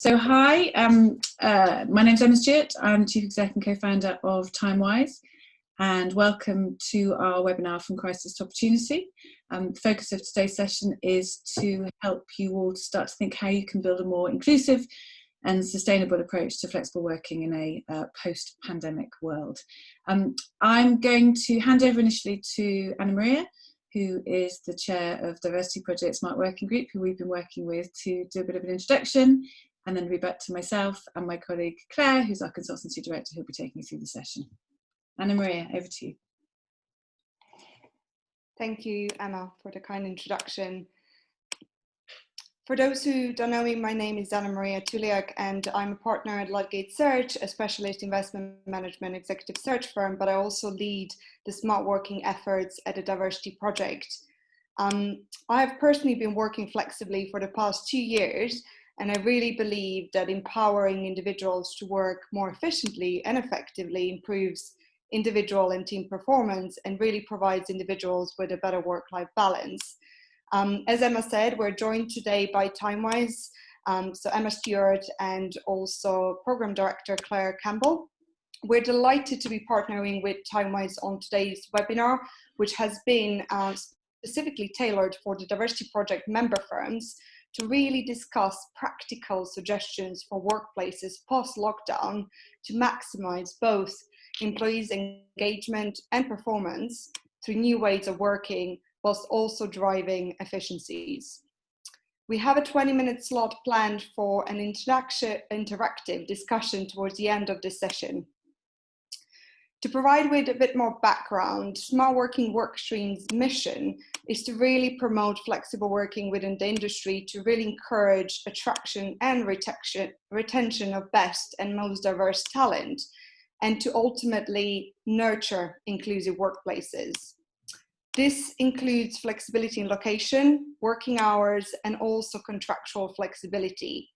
So hi, my name's Emma Stewart. I'm Chief Exec and Co-founder of Timewise, and welcome to our webinar From Crisis to Opportunity. The focus of today's session is to help you all to start to think how you can build a more inclusive and sustainable approach to flexible working in a post-pandemic world. I'm going to hand over initially to Anna Maria, who is the chair of Diversity Project Smart Working Group, who we've been working with, to do a bit of an introduction, and then we'll be back to myself and my colleague Claire, who's our consultancy director, who'll be taking you through the session. Anna Maria, over to you. Thank you, Emma, for the kind introduction. For those who don't know me, my name is Anna Maria Tuliak, and I'm a partner at Ludgate Search, a specialist investment management executive search firm, but I also lead the smart working efforts at the Diversity Project. I have personally been working flexibly for the past 2 years, and I really believe that empowering individuals to work more efficiently and effectively improves individual and team performance and really provides individuals with a better work-life balance. As Emma said, we're joined today by Timewise, so Emma Stewart and also Program Director Claire Campbell. We're delighted to be partnering with Timewise on today's webinar, which has been specifically tailored for the Diversity Project member firms to really discuss practical suggestions for workplaces post-lockdown to maximize both employees' engagement and performance through new ways of working, whilst also driving efficiencies. We have a 20-minute slot planned for an interactive discussion towards the end of this session. To provide with a bit more background, Smart Working Workstream's mission is to really promote flexible working within the industry to really encourage attraction and retention of best and most diverse talent, and to ultimately nurture inclusive workplaces. This includes flexibility in location, working hours, and also contractual flexibility.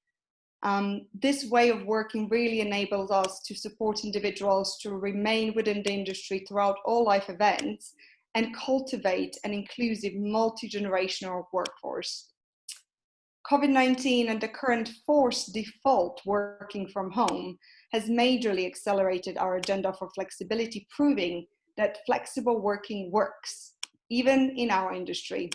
This way of working really enables us to support individuals to remain within the industry throughout all life events and cultivate an inclusive multi-generational workforce. COVID-19 and the current forced default working from home has majorly accelerated our agenda for flexibility, proving that flexible working works, even in our industry.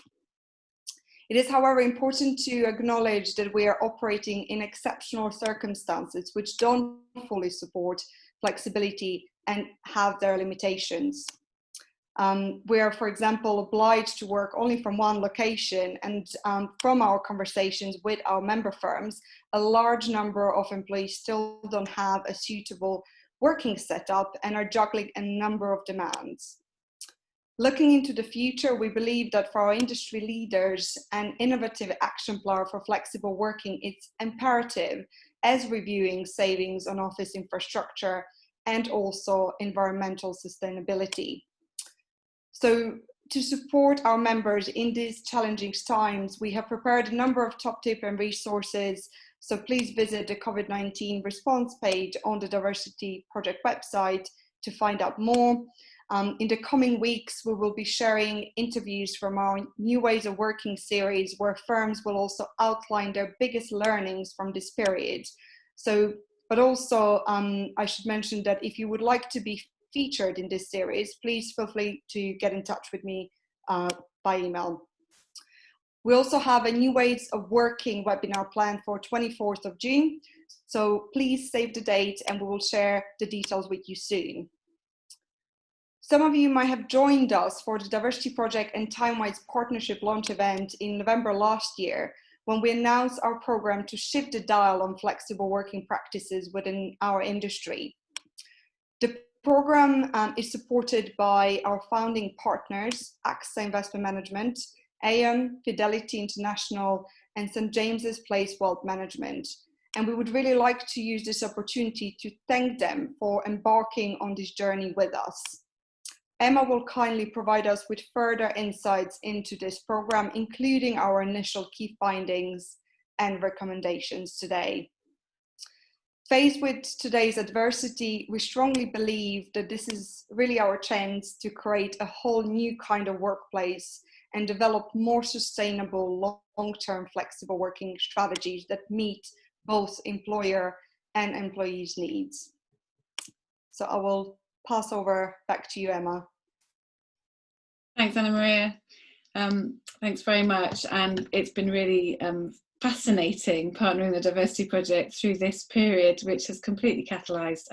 It is, however, important to acknowledge that we are operating in exceptional circumstances which don't fully support flexibility and have their limitations. We are, for example, obliged to work only from one location, and from our conversations with our member firms, a large number of employees still don't have a suitable working setup and are juggling a number of demands. Looking into the future, we believe that for our industry leaders, an innovative action plan for flexible working is imperative, as reviewing savings on office infrastructure and also environmental sustainability. So to support our members in these challenging times, we have prepared a number of top tips and resources. So please visit the COVID-19 response page on the Diversity Project website to find out more. In the coming weeks, we will be sharing interviews from our New Ways of Working series, where firms will also outline their biggest learnings from this period. But also, I should mention that if you would like to be featured in this series, please feel free to get in touch with me by email. We also have a New Ways of Working webinar planned for 24th of June. So please save the date and we will share the details with you soon. Some of you might have joined us for the Diversity Project and Timewise partnership launch event in November last year, when we announced our program to shift the dial on flexible working practices within our industry. The program is supported by our founding partners, AXA Investment Management, Aon, Fidelity International, and St. James's Place Wealth Management. And we would really like to use this opportunity to thank them for embarking on this journey with us. Emma will kindly provide us with further insights into this program, including our initial key findings and recommendations today. Faced with today's adversity, we strongly believe that this is really our chance to create a whole new kind of workplace and develop more sustainable, long-term flexible working strategies that meet both employer and employees' needs. So I will pass over back to you, Emma. Thanks, Anna Maria. Thanks very much. And it's been really fascinating partnering the Diversity Project through this period, which has completely catalysed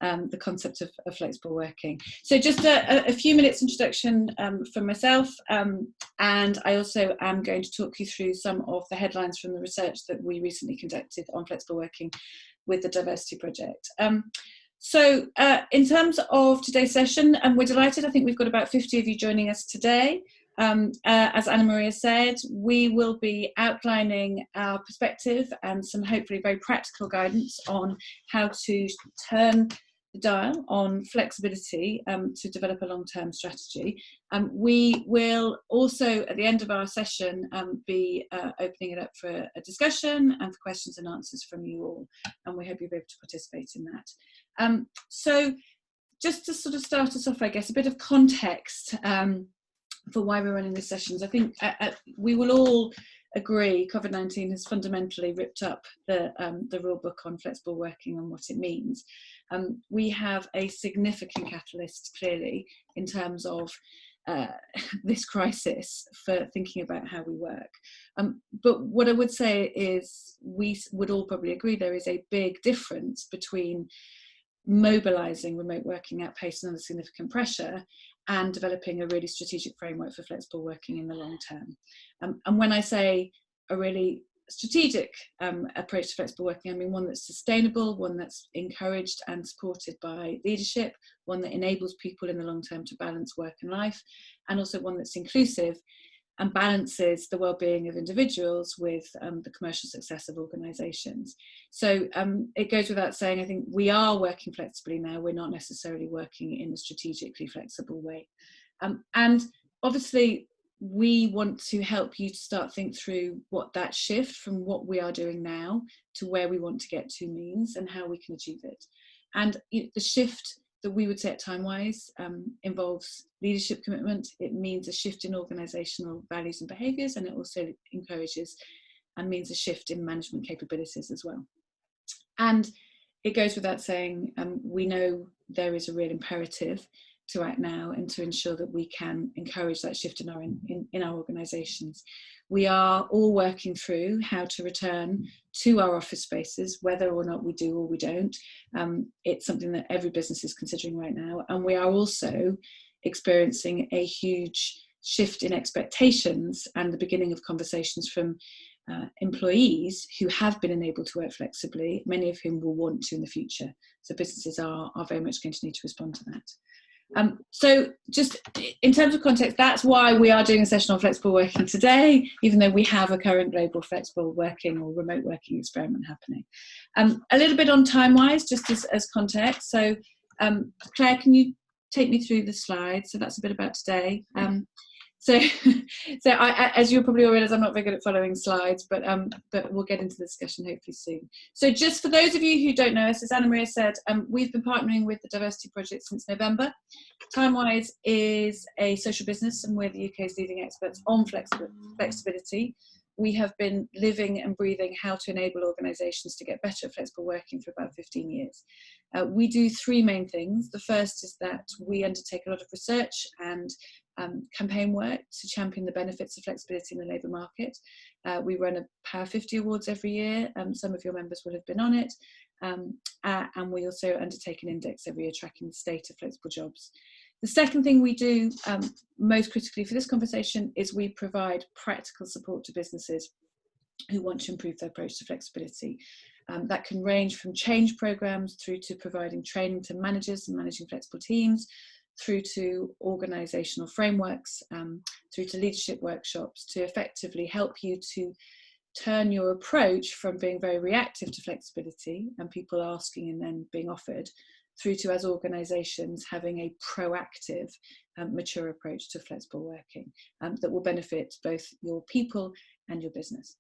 the concept of flexible working. So just a few minutes introduction from myself, and I also am going to talk you through some of the headlines from the research that we recently conducted on flexible working with the Diversity Project. So in terms of today's session, we're delighted. I think we've got about 50 of you joining us today. As Anna Maria said, we will be outlining our perspective and some hopefully very practical guidance on how to turn the dial on flexibility to develop a long-term strategy. We will also, at the end of our session, be opening it up for a discussion and for questions and answers from you all, and we hope you'll be able to participate in that. So just to sort of start us off, I guess, a bit of context for why we're running these sessions. I think we will all agree COVID-19 has fundamentally ripped up the rule book on flexible working and what it means. We have a significant catalyst, clearly, in terms of this crisis for thinking about how we work. But what I would say is we would all probably agree there is a big difference between mobilising remote working at pace and under significant pressure and developing a really strategic framework for flexible working in the long term. And when I say a really strategic approach to flexible working, I mean one that's sustainable, one that's encouraged and supported by leadership, one that enables people in the long term to balance work and life, and also one that's inclusive and balances the well-being of individuals with the commercial success of organisations. So it goes without saying, I think we are working flexibly now. We're not necessarily working in a strategically flexible way. And obviously, we want to help you to start think through what that shift from what we are doing now to where we want to get to means and how we can achieve it. And the shift that we would say at Timewise involves leadership commitment. It means a shift in organisational values and behaviours, and it also encourages and means a shift in management capabilities as well. And it goes without saying, we know there is a real imperative to act now and to ensure that we can encourage that shift in our organisations. We are all working through how to return to our office spaces, whether or not we do or we don't. It's something that every business is considering right now. And we are also experiencing a huge shift in expectations and the beginning of conversations from employees who have been enabled to work flexibly, many of whom will want to in the future. So businesses are very much going to need to respond to that. So just in terms of context, that's why we are doing a session on flexible working today, even though we have a current global flexible working or remote working experiment happening. A little bit on Timewise, just as context. So Claire, can you take me through the slides? So that's a bit about today. So as you'll probably all realise, I'm not very good at following slides, but we'll get into the discussion hopefully soon. So just for those of you who don't know us, as Anna Maria said, we've been partnering with the Diversity Project since November. Timewise is a social business and we're the UK's leading experts on flexibility. We have been living and breathing how to enable organisations to get better at flexible working for about 15 years. We do three main things. The first is that we undertake a lot of research and campaign work to champion the benefits of flexibility in the labour market. We run a Power 50 Awards every year. Some of your members will have been on it. And we also undertake an index every year tracking the state of flexible jobs. The second thing we do, most critically for this conversation, is we provide practical support to businesses who want to improve their approach to flexibility. That can range from change programmes through to providing training to managers and managing flexible teams, through to organisational frameworks, through to leadership workshops to effectively help you to turn your approach from being very reactive to flexibility and people asking and then being offered, through to, as organisations, having a proactive, mature approach to flexible working that will benefit both your people and your business.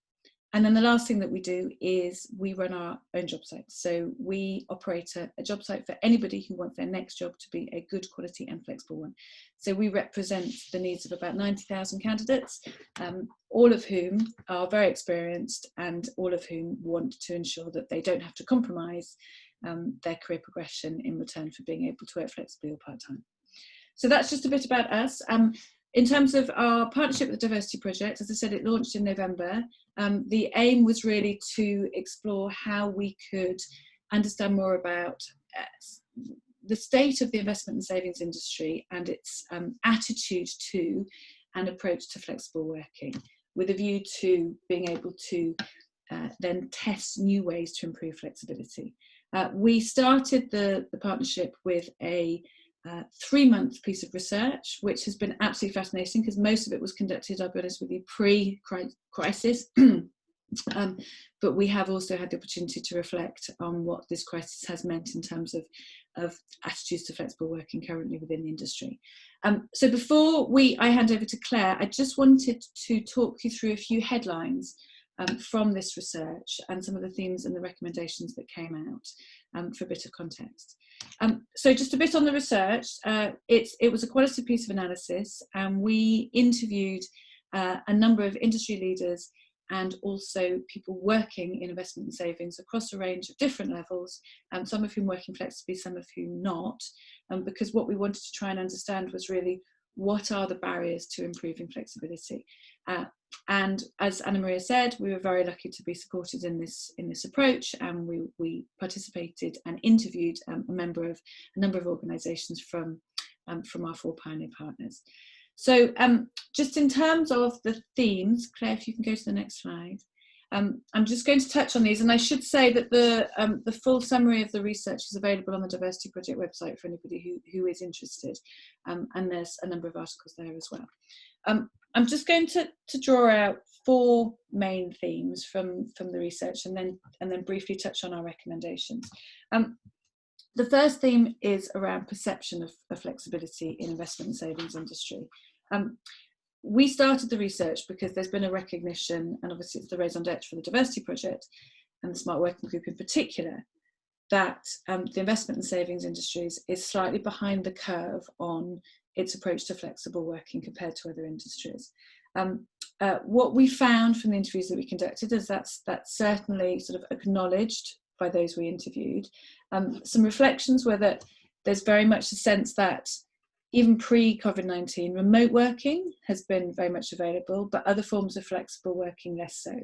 And then the last thing that we do is we run our own job sites. So we operate a job site for anybody who wants their next job to be a good quality and flexible one. So we represent the needs of about 90,000 candidates, all of whom are very experienced and all of whom want to ensure that they don't have to compromise their career progression in return for being able to work flexibly or part-time. So that's just a bit about us. In terms of our partnership with the Diversity Project, as I said, it launched in November. The aim was really to explore how we could understand more about the state of the investment and savings industry and its attitude to and approach to flexible working, with a view to being able to then test new ways to improve flexibility. We started the partnership with a 3-month piece of research, which has been absolutely fascinating because most of it was conducted, I'll be honest with you, pre-crisis. But we have also had the opportunity to reflect on what this crisis has meant in terms of attitudes to flexible working currently within the industry. So before I hand over to Claire, I just wanted to talk you through a few headlines from this research and some of the themes and the recommendations that came out for a bit of context. So just a bit on the research. It was a qualitative piece of analysis, and we interviewed a number of industry leaders and also people working in investment and savings across a range of different levels, some of whom working flexibly, some of whom not, because what we wanted to try and understand was really what are the barriers to improving flexibility. And as Anna Maria said, we were very lucky to be supported in this approach, and we participated and interviewed a number of organisations from our 4 pioneer partners. So just in terms of the themes, Claire, if you can go to the next slide. I'm just going to touch on these, and I should say that the full summary of the research is available on the Diversity Project website for anybody who is interested, and there's a number of articles there as well. I'm just going to draw out 4 main themes from the research, and then briefly touch on our recommendations. The first theme is around perception of flexibility in investment and savings industry. We started the research because there's been a recognition, and obviously it's the raison d'etre for the Diversity Project and the Smart Working Group in particular, that the investment and savings industries is slightly behind the curve on its approach to flexible working compared to other industries. What we found from the interviews that we conducted is that's certainly sort of acknowledged by those we interviewed. Some reflections were that there's very much a sense that even pre-COVID-19, remote working has been very much available, but other forms of flexible working less so.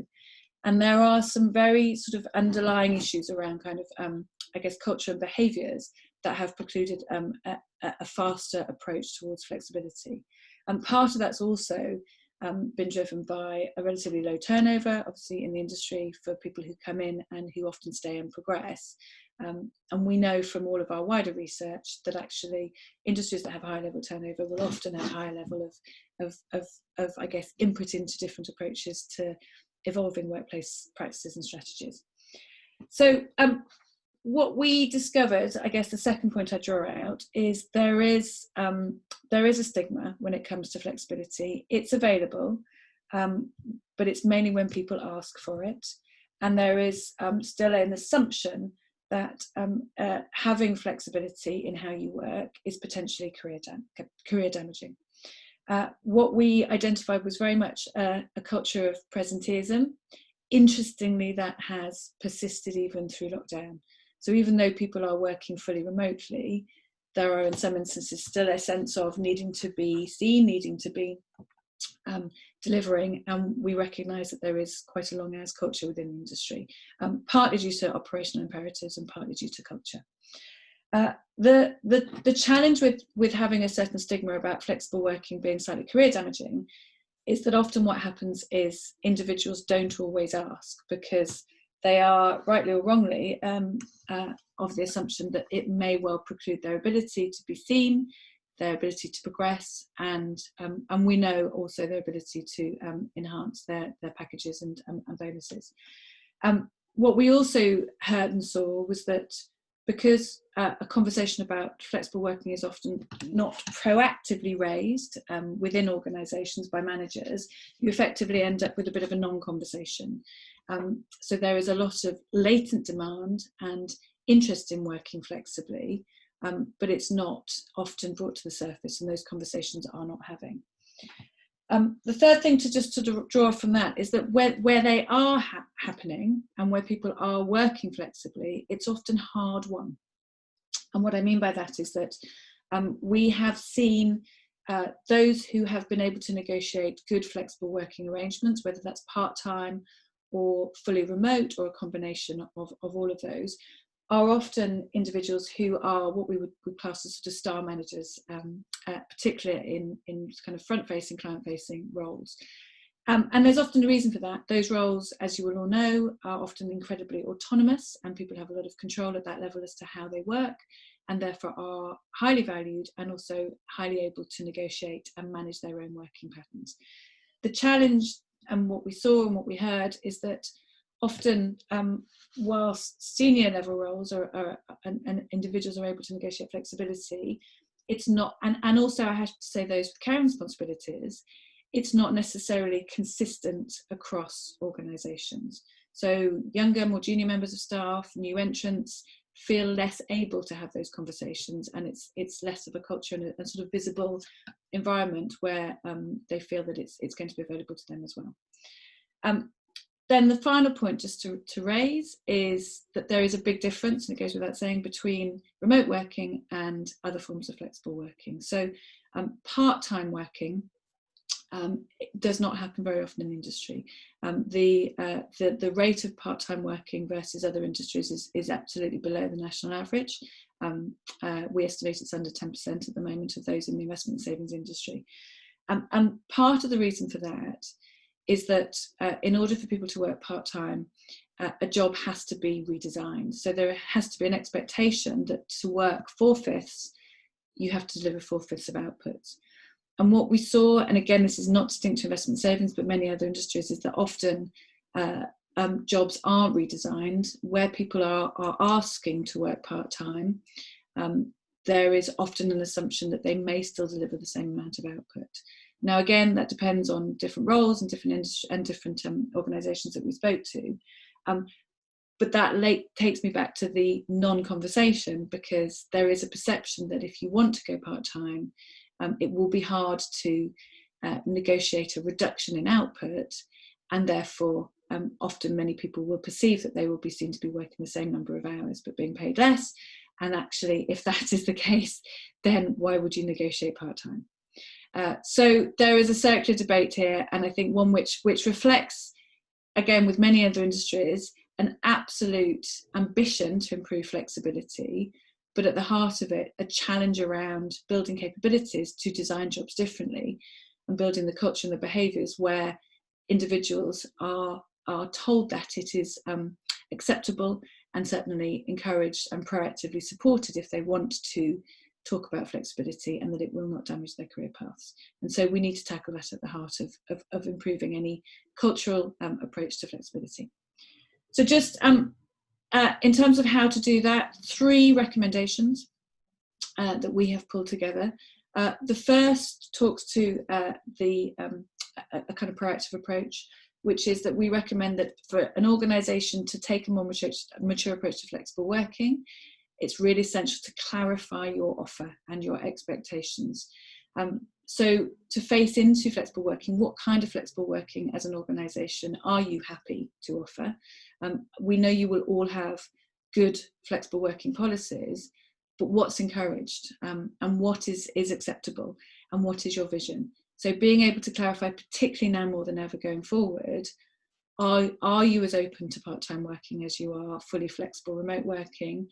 And there are some very sort of underlying issues around kind of, I guess, culture and behaviours that have precluded a faster approach towards flexibility. And part of that's also been driven by a relatively low turnover, obviously, in the industry for people who come in and who often stay and progress. And we know from all of our wider research that actually industries that have a high level turnover will often have a higher level of I guess, input into different approaches to evolving workplace practices and strategies. So what we discovered, I guess the second point I draw out, is there is a stigma when it comes to flexibility. It's available, but it's mainly when people ask for it. And there is still an assumption that having flexibility in how you work is potentially career damaging. What we identified was very much a culture of presenteeism. Interestingly, that has persisted even through lockdown. So even though people are working fully remotely, there are in some instances still a sense of needing to be seen, needing to be delivering, and we recognise that there is quite a long hours culture within the industry, partly due to operational imperatives and partly due to culture. The challenge with having a certain stigma about flexible working being slightly career damaging is that often what happens is individuals don't always ask because they are, rightly or wrongly, of the assumption that it may well preclude their ability to be seen, their ability to progress, and we know also their ability to enhance their packages and bonuses. What we also heard and saw was that because a conversation about flexible working is often not proactively raised within organisations by managers, you effectively end up with a bit of a non-conversation. So there is a lot of latent demand and interest in working flexibly, but it's not often brought to the surface, and those conversations are not having. The third thing to just sort of draw from that is that where they are happening and where people are working flexibly, it's often hard won. And what I mean by that is that we have seen those who have been able to negotiate good flexible working arrangements, whether that's part-time or fully remote or a combination of all of those, are often individuals who are what we would class as sort of star managers, particularly in kind of front-facing, client-facing roles. And there's often a reason for that. Those roles, as you will all know, are often incredibly autonomous, and people have a lot of control at that level as to how they work, and therefore are highly valued and also highly able to negotiate and manage their own working patterns. The challenge, and what we saw and what we heard, is that often, whilst senior level roles and individuals are able to negotiate flexibility, it's not, and also I have to say those with caring responsibilities, it's not necessarily consistent across organisations. So younger, more junior members of staff, new entrants feel less able to have those conversations, and it's less of a culture and a sort of visible environment where they feel that it's going to be available to them as well. Then the final point just to raise is that there is a big difference, and it goes without saying, between remote working and other forms of flexible working. So part-time working does not happen very often in the industry. The rate of part-time working versus other industries is absolutely below the national average. We estimate it's under 10% at the moment of those in the investment and savings industry. And part of the reason for that is that in order for people to work part-time, a job has to be redesigned. So there has to be an expectation that to work 4/5, you have to deliver 4/5 of output. And what we saw, and again, this is not distinct to investment savings, but many other industries, is that often jobs aren't redesigned. Where people are asking to work part-time, there is often an assumption that they may still deliver the same amount of output. Now, again, that depends on different roles and different industry and different organisations that we spoke to. But that takes me back to the non-conversation, because there is a perception that if you want to go part-time, it will be hard to negotiate a reduction in output, and therefore often many people will perceive that they will be seen to be working the same number of hours but being paid less. And actually, if that is the case, then why would you negotiate part-time? So there is a circular debate here, and I think one which reflects, again, with many other industries, an absolute ambition to improve flexibility, but at the heart of it, a challenge around building capabilities to design jobs differently and building the culture and the behaviours where individuals are told that it is acceptable and certainly encouraged and proactively supported if they want to talk about flexibility, and that it will not damage their career paths. And so we need to tackle that at the heart of improving any cultural approach to flexibility. So just in terms of how to do that, 3 recommendations that we have pulled together. The first talks to a kind of proactive approach, which is that we recommend that for an organisation to take a more mature approach to flexible working, it's really essential to clarify your offer and your expectations. So to face into flexible working, what kind of flexible working as an organisation are you happy to offer? We know you will all have good flexible working policies, but what's encouraged and what is acceptable and what is your vision? So being able to clarify, particularly now more than ever going forward, are you as open to part-time working as you are fully flexible remote working?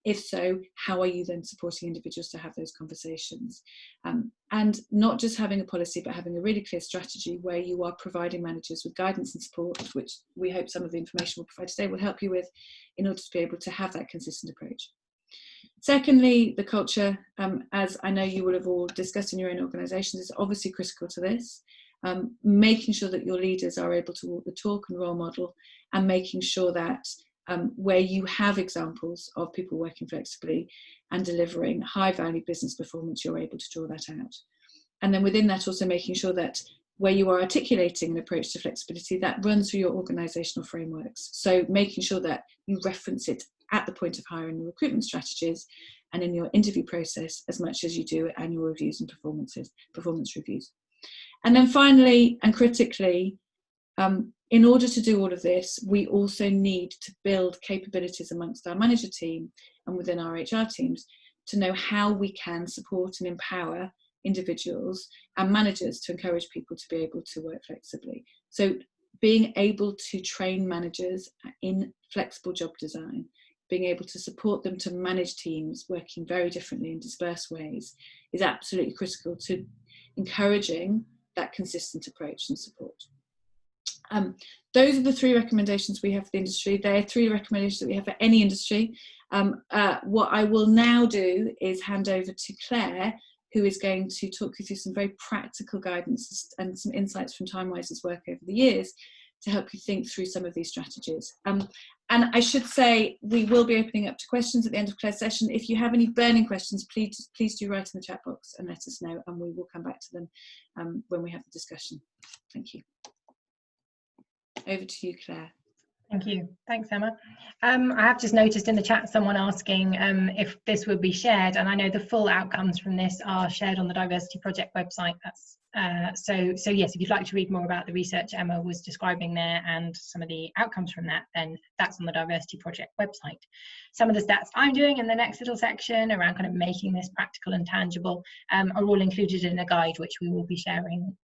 If so, how are you then supporting individuals to have those conversations? And not just having a policy, but having a really clear strategy where you are providing managers with guidance and support, which we hope some of the information we'll provide today will help you with, in order to be able to have that consistent approach. Secondly, the culture, as I know you will have all discussed in your own organisations, is obviously critical to this. Making sure that your leaders are able to walk the talk and role model, and making sure that where you have examples of people working flexibly and delivering high value business performance, you're able to draw that out. And then within that, also making sure that where you are articulating an approach to flexibility, that runs through your organisational frameworks. So making sure that you reference it at the point of hiring your recruitment strategies and in your interview process as much as you do at annual reviews and performance reviews. And then finally and critically, in order to do all of this, we also need to build capabilities amongst our manager team and within our HR teams to know how we can support and empower individuals and managers to encourage people to be able to work flexibly. So being able to train managers in flexible job design, being able to support them to manage teams working very differently in dispersed ways is absolutely critical to encouraging that consistent approach and support. Those are the 3 recommendations we have for the industry. They are 3 recommendations that we have for any industry. What I will now do is hand over to Claire, who is going to talk you through some very practical guidance and some insights from Timewise's work over the years to help you think through some of these strategies. And I should say, we will be opening up to questions at the end of Claire's session. If you have any burning questions, please do write in the chat box and let us know, and we will come back to them when we have the discussion. Thank you. Over to you, Claire. Thank you. Thanks, Emma. I have just noticed in the chat someone asking if this would be shared, and I know the full outcomes from this are shared on the Diversity Project website. That's so yes, if you'd like to read more about the research Emma was describing there and some of the outcomes from that, then that's on the Diversity Project website. Some of the stats I'm doing in the next little section around kind of making this practical and tangible are all included in a guide which we will be sharing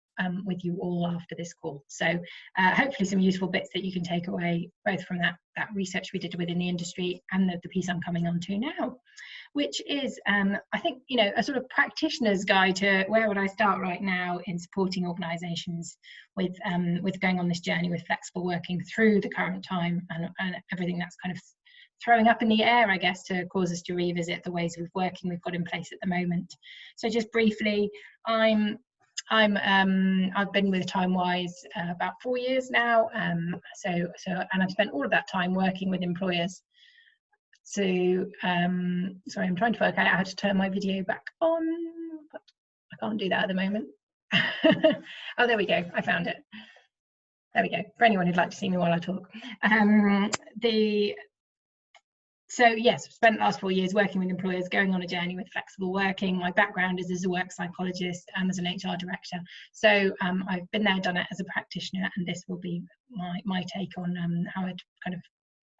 with you all after this call. So hopefully some useful bits that you can take away both from that research we did within the industry and the piece I'm coming on to now, which is I think, you know, a sort of practitioner's guide to where would I start right now in supporting organisations with going on this journey with flexible working through the current time and everything that's kind of throwing up in the air, I guess, to cause us to revisit the ways of working we've got in place at the moment. So just briefly, I've been with Timewise about 4 years now, and I've spent all of that time working with employers. So sorry, I'm trying to work out how to turn my video back on, but I can't do that at the moment. Oh, there we go, I found it. There we go, for anyone who'd like to see me while I talk. So yes, I've spent the last 4 years working with employers, going on a journey with flexible working. My background is as a work psychologist and as an HR director. So I've been there, done it as a practitioner, and this will be my take on how I'd kind of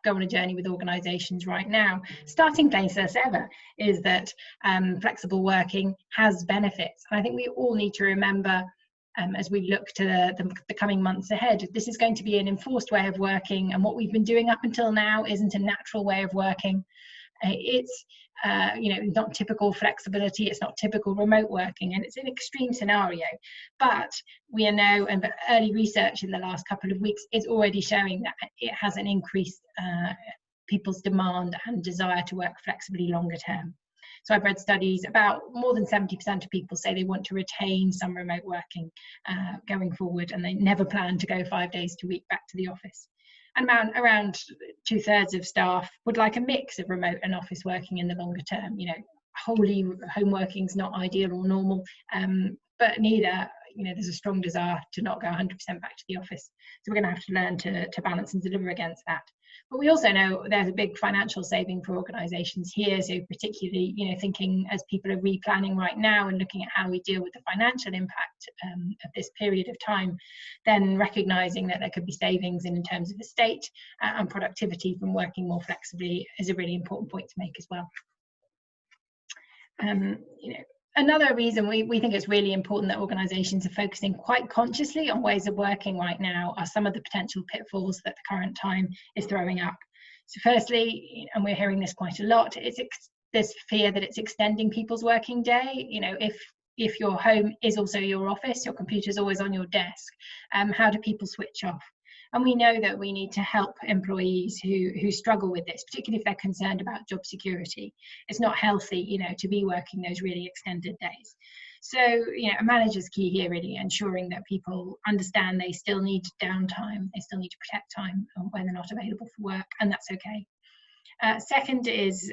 go on a journey with organisations right now. Starting place as ever is that flexible working has benefits. And I think we all need to remember as we look to the coming months ahead, this is going to be an enforced way of working, and what we've been doing up until now isn't a natural way of working. It's you know, not typical flexibility, it's not typical remote working, and it's an extreme scenario. But we know, and early research in the last couple of weeks is already showing that it has an increased people's demand and desire to work flexibly longer term. So I've read studies about more than 70% of people say they want to retain some remote working going forward, and they never plan to go 5 days a week back to the office. And around 2/3 of staff would like a mix of remote and office working in the longer term. You know, wholly home working is not ideal or normal, but neither, you know, there's a strong desire to not go 100% back to the office. So we're going to have to learn to balance and deliver against that. But we also know there's a big financial saving for organisations here. So particularly, you know, thinking as people are replanning right now and looking at how we deal with the financial impact of this period of time, then recognising that there could be savings in terms of estate and productivity from working more flexibly is a really important point to make as well. You know, another reason we think it's really important that organisations are focusing quite consciously on ways of working right now are some of the potential pitfalls that the current time is throwing up. So firstly, and we're hearing this quite a lot, there's fear that it's extending people's working day. You know, if your home is also your office, your computer's always on your desk, how do people switch off? And we know that we need to help employees who struggle with this, particularly if they're concerned about job security. It's not healthy, you know, to be working those really extended days. So, you know, a manager's key here really ensuring that people understand they still need downtime, they still need to protect time when they're not available for work, and that's okay. Second is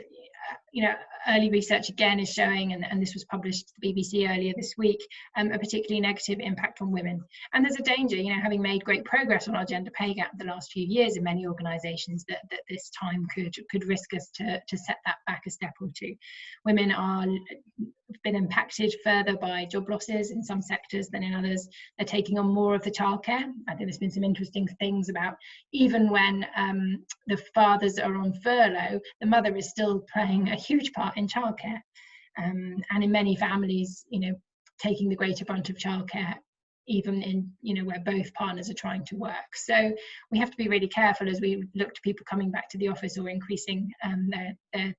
early research again is showing, and this was published to the BBC earlier this week, a particularly negative impact on women. And there's a danger, having made great progress on our gender pay gap the last few years in many organisations, that this time could risk us to set that back a step or two. Women have been impacted further by job losses in some sectors than in others. They're taking on more of the childcare. I think there's been some interesting things about, even when the fathers are on furlough, the mother is still playing a huge part in childcare, and in many families, taking the greater brunt of childcare, even in where both partners are trying to work. So we have to be really careful as we look to people coming back to the office or increasing their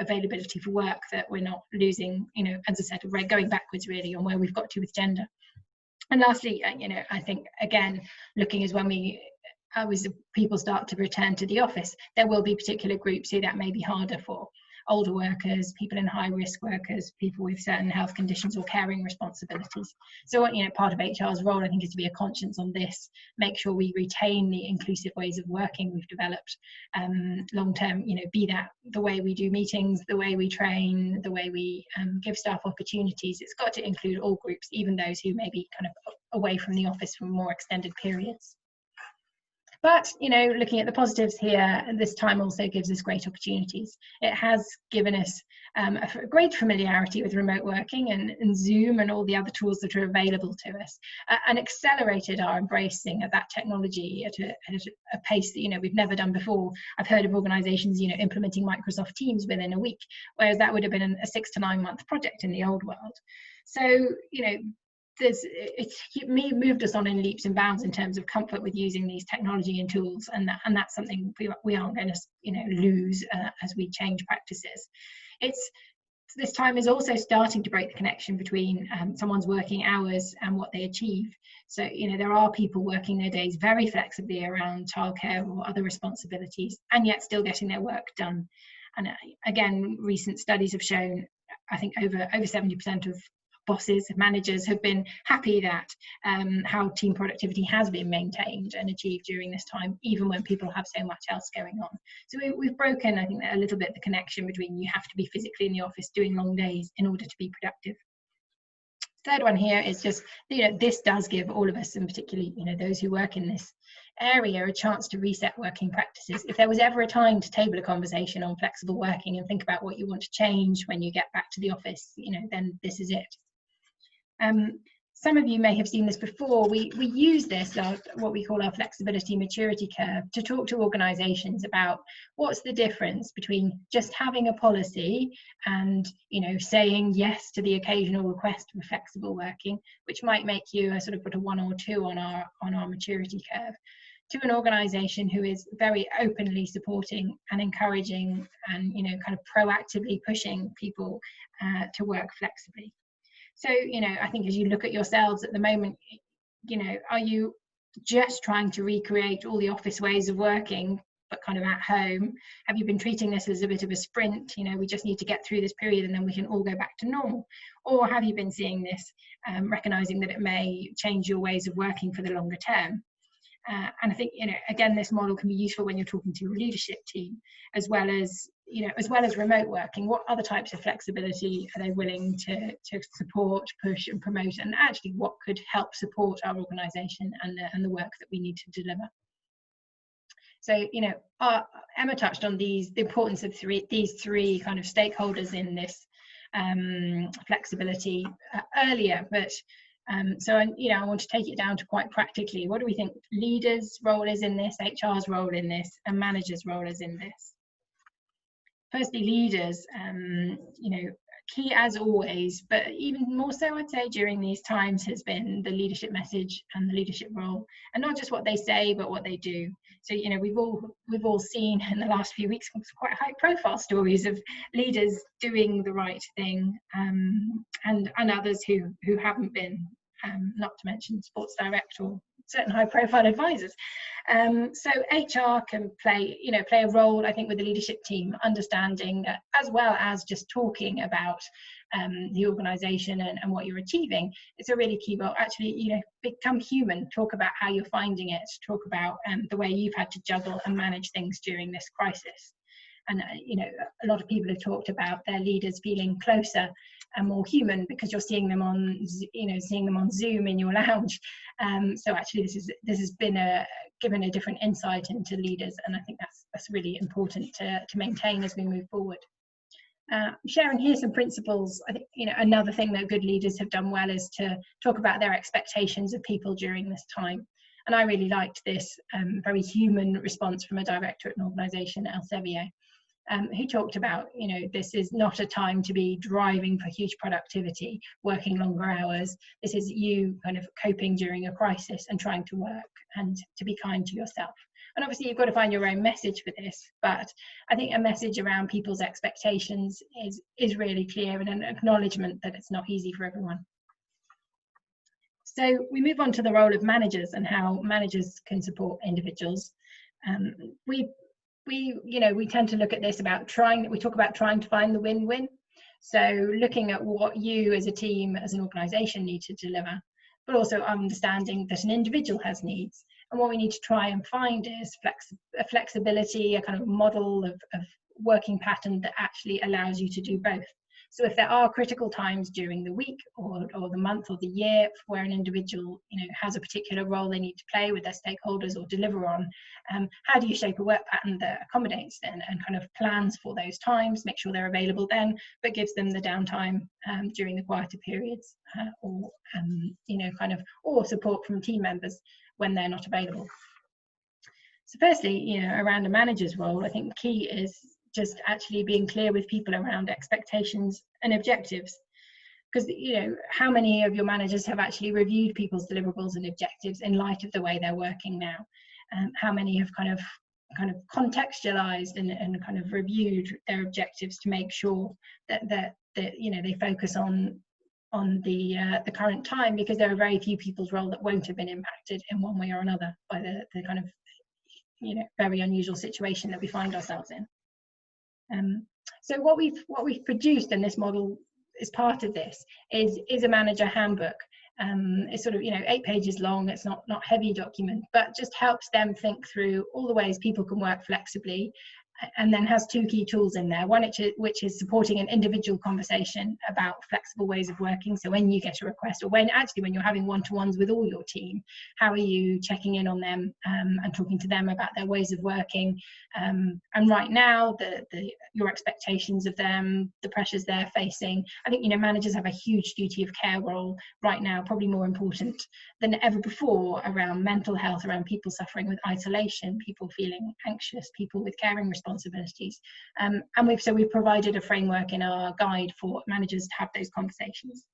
availability for work, that we're not losing, as I said, going backwards really on where we've got to with gender. And lastly, I think again, looking as people start to return to the office, there will be particular groups who that may be harder for. Older workers, people in high risk workers, people with certain health conditions or caring responsibilities. So part of HR's role, I think, is to be a conscience on this, make sure we retain the inclusive ways of working we've developed long term, be that the way we do meetings, the way we train, the way we give staff opportunities. It's got to include all groups, even those who may be kind of away from the office for more extended periods. But, looking at the positives here, this time also gives us great opportunities. It has given us a great familiarity with remote working and Zoom and all the other tools that are available to us, and accelerated our embracing of that technology at a pace that, we've never done before. I've heard of organizations, implementing Microsoft Teams within a week, whereas that would have been a 6 to 9 month project in the old world. So, it's moved us on in leaps and bounds in terms of comfort with using these technology and tools, and that's something we aren't going to lose as we change practices. This time is also starting to break the connection between someone's working hours and what they achieve. So there are people working their days very flexibly around childcare or other responsibilities, and yet still getting their work done. And again, recent studies have shown, I think over 70% of bosses, managers have been happy that how team productivity has been maintained and achieved during this time, even when people have so much else going on. So we've broken, I think, a little bit the connection between you have to be physically in the office doing long days in order to be productive. Third one here is just, this does give all of us, and particularly, those who work in this area, a chance to reset working practices. If there was ever a time to table a conversation on flexible working and think about what you want to change when you get back to the office, then this is it. Some of you may have seen this before. We use this, what we call our flexibility maturity curve, to talk to organisations about what's the difference between just having a policy and saying yes to the occasional request for flexible working, which might make you a sort of put a 1 or 2 on our maturity curve, to an organisation who is very openly supporting and encouraging and kind of proactively pushing people to work flexibly. So, I think as you look at yourselves at the moment, are you just trying to recreate all the office ways of working, but kind of at home? Have you been treating this as a bit of a sprint? We just need to get through this period and then we can all go back to normal. Or have you been seeing this, recognizing that it may change your ways of working for the longer term? And I think, again, this model can be useful when you're talking to your leadership team, as well as remote working. What other types of flexibility are they willing to support, push and promote, and actually what could help support our organisation and the work that we need to deliver? So, Emma touched on the importance of these three kind of stakeholders in this flexibility earlier, but so I want to take it down to quite practically. What do we think leaders' role is in this, HR's role in this, and managers' role is in this? Firstly, leaders, key as always, but even more so, I'd say, during these times has been the leadership message and the leadership role, and not just what they say, but what they do. So, we've all seen in the last few weeks quite high-profile stories of leaders doing the right thing, and others who haven't been, not to mention sports director or certain high-profile advisors. So HR can play a role, I think, with the leadership team, understanding that, as well as just talking about the organisation and what you're achieving. It's a really key role. Actually, become human. Talk about how you're finding it. Talk about the way you've had to juggle and manage things during this crisis. And you know, a lot of people have talked about their leaders feeling closer and more human because you're seeing them on, seeing them on Zoom in your lounge. So actually, this has been given a different insight into leaders, and I think that's really important to maintain as we move forward. Sharing here some principles. I think another thing that good leaders have done well is to talk about their expectations of people during this time. And I really liked this very human response from a director at an organisation, Elsevier, who talked about, this is not a time to be driving for huge productivity, working longer hours. This is you kind of coping during a crisis and trying to work and to be kind to yourself. And obviously you've got to find your own message for this, but I think a message around people's expectations is really clear, and an acknowledgement that it's not easy for everyone. So we move on to the role of managers and how managers can support individuals. We tend to look at this about we talk about trying to find the win-win. So looking at what you as a team, as an organisation need to deliver, but also understanding that an individual has needs. And what we need to try and find is flexibility, a kind of model of working pattern that actually allows you to do both. So if there are critical times during the week or the month or the year where an individual has a particular role they need to play with their stakeholders or deliver on, how do you shape a work pattern that accommodates and kind of plans for those times, make sure they're available then, but gives them the downtime during the quieter periods, or support from team members when they're not available. So firstly, around a manager's role, I think the key is just actually being clear with people around expectations and objectives, because how many of your managers have actually reviewed people's deliverables and objectives in light of the way they're working now? How many have kind of contextualized and kind of reviewed their objectives to make sure that they focus on the current time, because there are very few people's role that won't have been impacted in one way or another by the kind of very unusual situation that we find ourselves in. So what we've produced in this model as part of this is a manager handbook. It's sort of 8 pages long. It's not heavy document, but just helps them think through all the ways people can work flexibly, and then has 2 key tools in there. One which is supporting an individual conversation about flexible ways of working. So when you get a request, or when you're having one-to-ones with all your team, how are you checking in on them and talking to them about their ways of working? And right now, your expectations of them, the pressures they're facing. I think managers have a huge duty of care role right now, probably more important than ever before, around mental health, around people suffering with isolation, people feeling anxious, people with caring responsibilities. And we've provided a framework in our guide for managers to have those conversations.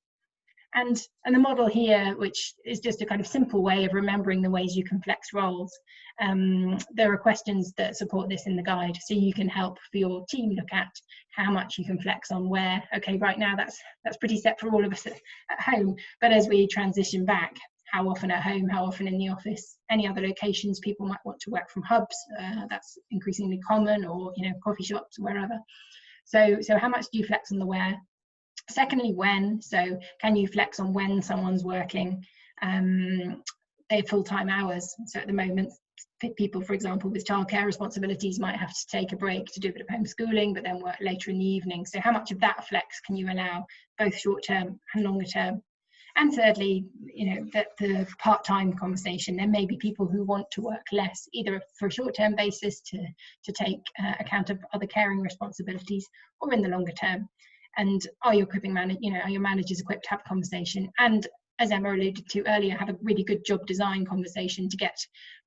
And the model here, which is just a kind of simple way of remembering the ways you can flex roles. There are questions that support this in the guide, so you can help for your team look at how much you can flex on where. Okay, right now that's pretty set for all of us at home, but as we transition back, how often at home, how often in the office, any other locations people might want to work from, hubs, that's increasingly common, or coffee shops, wherever. So how much do you flex on the where? Secondly, when. So can you flex on when someone's working their full-time hours? So at the moment, people, for example, with childcare responsibilities might have to take a break to do a bit of homeschooling, but then work later in the evening. So how much of that flex can you allow, both short-term and longer-term? And thirdly, the part-time conversation. There may be people who want to work less, either for a short-term basis to take account of other caring responsibilities, or in the longer term. And are your managers equipped to have a conversation? And as Emma alluded to earlier, have a really good job design conversation to get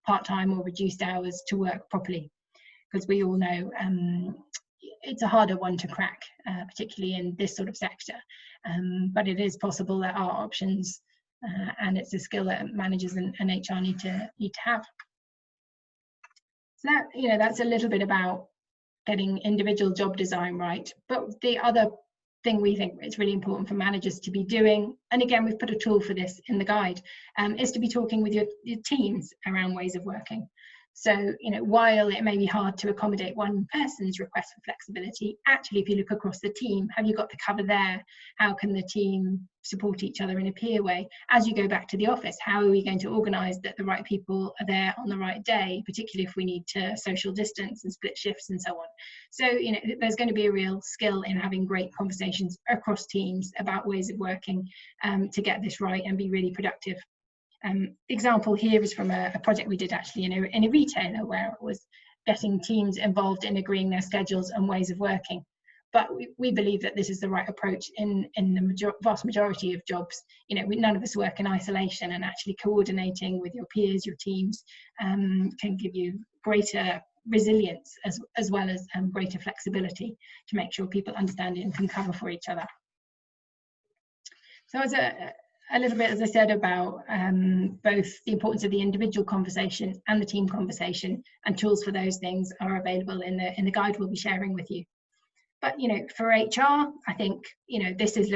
part-time or reduced hours to work properly, because we all know it's a harder one to crack, particularly in this sort of sector. But it is possible. There are options, and it's a skill that managers and HR need to have. So that's a little bit about getting individual job design right. But the other thing we think it's really important for managers to be doing, and again we've put a tool for this in the guide, is to be talking with your teams around ways of working. So, you know, while it may be hard to accommodate one person's request for flexibility, actually, if you look across the team, have you got the cover there? How can the team support each other in a peer way? As you go back to the office, how are we going to organise that the right people are there on the right day, particularly if we need to social distance and split shifts and so on? So, you know, there's going to be a real skill in having great conversations across teams about ways of working to get this right and be really productive. The example here is from a project we did actually in a retailer, where it was getting teams involved in agreeing their schedules and ways of working. But we believe that this is the right approach in the vast majority of jobs. You know, none of us work in isolation, and actually coordinating with your peers, your teams, can give you greater resilience as well as greater flexibility to make sure people understand it and can cover for each other. So as a little bit, as I said, about both the importance of the individual conversation and the team conversation, and tools for those things are available in the guide we'll be sharing with you. But, you know, for HR, I think, you know, this is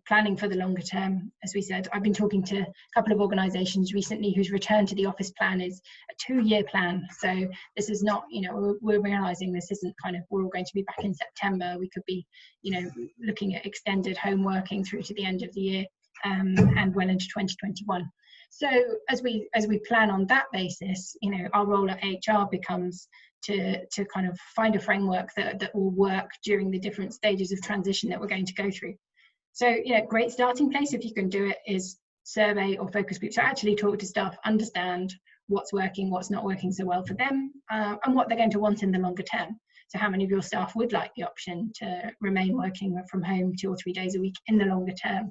planning for the longer term. As we said, I've been talking to a couple of organisations recently whose return to the office plan is a 2-year plan. So this is not, you know, we're realising this isn't kind of, we're all going to be back in September. We could be, you know, looking at extended home working through to the end of the year and well into 2021. So as we plan on that basis, you know, our role at HR becomes to kind of find a framework that will work during the different stages of transition that we're going to go through. So, you know, great starting place, if you can do it, is survey or focus group. So actually talk to staff, understand what's working, what's not working so well for them, and what they're going to want in the longer term. So how many of your staff would like the option to remain working from home 2 or 3 days a week in the longer term,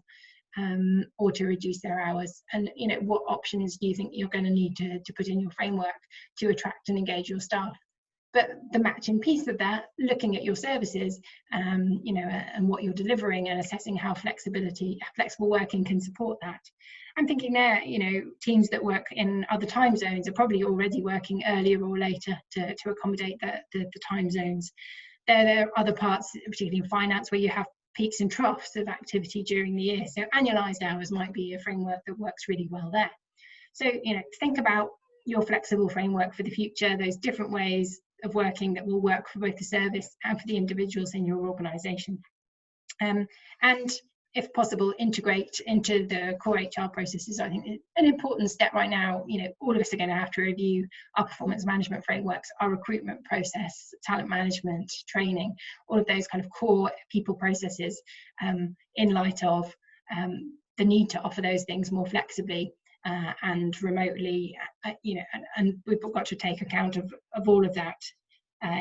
or to reduce their hours? And, you know, what options do you think you're going to need to put in your framework to attract and engage your staff? But the matching piece of that, looking at your services, you know, and what you're delivering, and assessing how flexible working can support that. I'm thinking there, you know, teams that work in other time zones are probably already working earlier or later to accommodate the time zones. There are other parts, particularly in finance, where you have peaks and troughs of activity during the year. So annualized hours might be a framework that works really well there. So, you know, think about your flexible framework for the future, those different ways of working that will work for both the service and for the individuals in your organisation. And if possible, integrate into the core HR processes. I think an important step right now, you know, all of us are going to have to review our performance management frameworks, our recruitment process, talent management, training, all of those kind of core people processes, in light of the need to offer those things more flexibly and remotely, you know, and we've got to take account of all of that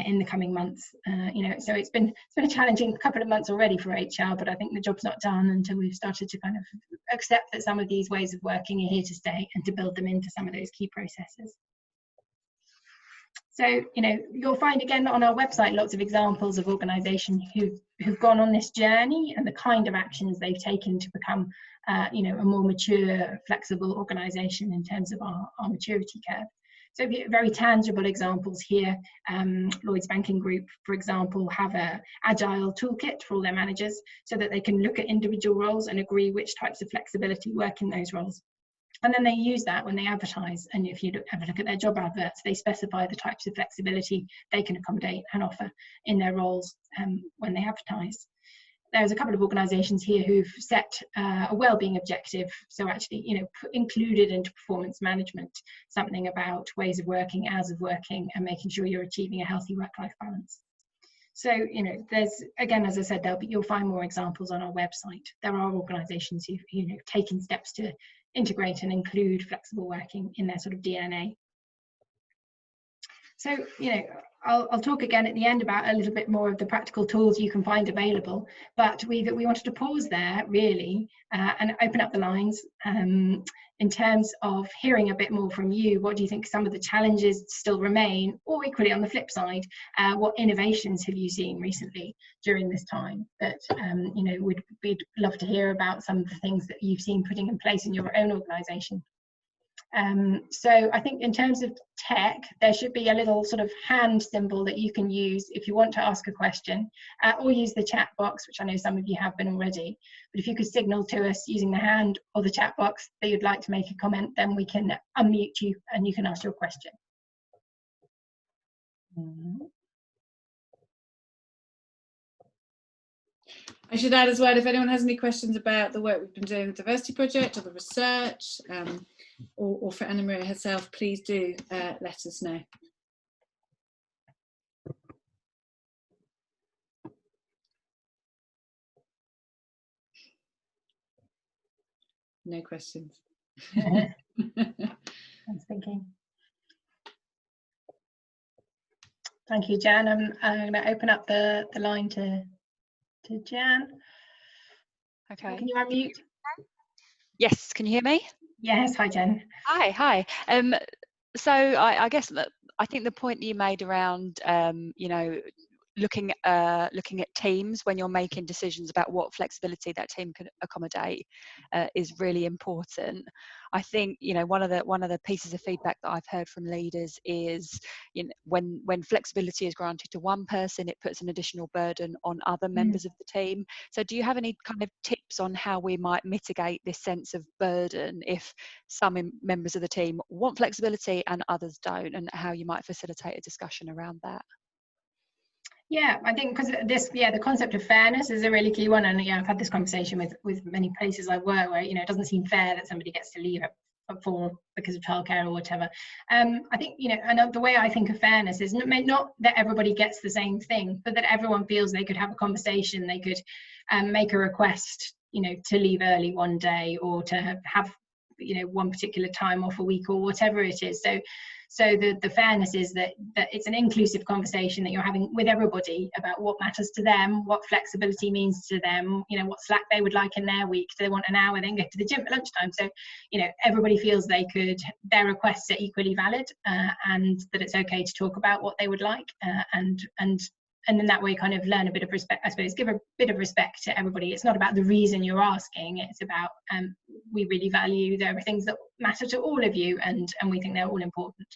in the coming months. You know, so it's been a challenging couple of months already for HR, but I think the job's not done until we've started to kind of accept that some of these ways of working are here to stay, and to build them into some of those key processes. So, you know, you'll find again on our website lots of examples of organisations who've gone on this journey, and the kind of actions they've taken to become, you know, a more mature, flexible organisation in terms of our maturity curve. So very tangible examples here. Lloyds Banking Group, for example, have an agile toolkit for all their managers, so that they can look at individual roles and agree which types of flexibility work in those roles. And then they use that when they advertise. And if you ever look at their job adverts, they specify the types of flexibility they can accommodate and offer in their roles when they advertise. There's a couple of organisations here who've set a wellbeing objective, so actually, you know, included into performance management something about ways of working, hours of working, and making sure you're achieving a healthy work-life balance. So, you know, there's, again, as I said, you'll find more examples on our website. There are organisations who've, you know, taken steps to integrate and include flexible working in their sort of DNA. So, you know, I'll talk again at the end about a little bit more of the practical tools you can find available, but we wanted to pause there really and open up the lines in terms of hearing a bit more from you. What do you think some of the challenges still remain, or equally on the flip side, what innovations have you seen recently during this time that you know, we'd love to hear about some of the things that you've seen putting in place in your own organisation. So I think in terms of tech, there should be a little sort of hand symbol that you can use if you want to ask a question, or use the chat box, which I know some of you have been already. But if you could signal to us using the hand or the chat box that you'd like to make a comment, then we can unmute you and you can ask your question. I should add as well, if anyone has any questions about the work we've been doing with the Diversity Project or the research, or for Anna Maria herself, please do let us know. No questions. I was thinking. Thank you, Jan. I'm going to open up the line to Jan. Okay. Can you unmute? Yes, can you hear me? Yes, hi Jen. Hi. So I guess that I think the point you made around you know, looking at teams when you're making decisions about what flexibility that team can accommodate is really important. I think, you know, one of the pieces of feedback that I've heard from leaders is, you know, when flexibility is granted to one person, it puts an additional burden on other members of the team. So do you have any kind of tips on how we might mitigate this sense of burden if some members of the team want flexibility and others don't, and how you might facilitate a discussion around that? Yeah, I think because the concept of fairness is a really key one, and I've had this conversation with many places I work where, you know, it doesn't seem fair that somebody gets to leave at 4 because of childcare or whatever. I think, you know, and the way I think of fairness is not that everybody gets the same thing, but that everyone feels they could have a conversation, they could make a request, you know, to leave early one day, or to have, you know, one particular time off a week, or whatever it is. So the fairness is that it's an inclusive conversation that you're having with everybody about what matters to them, what flexibility means to them, you know, what slack they would like in their week. Do they want an hour, then go to the gym at lunchtime? So, you know, everybody feels their requests are equally valid, and that it's okay to talk about what they would like, and in that way kind of learn a bit of respect, I suppose, give a bit of respect to everybody. It's not about the reason you're asking, it's about we really value, there are things that matter to all of you, and we think they're all important.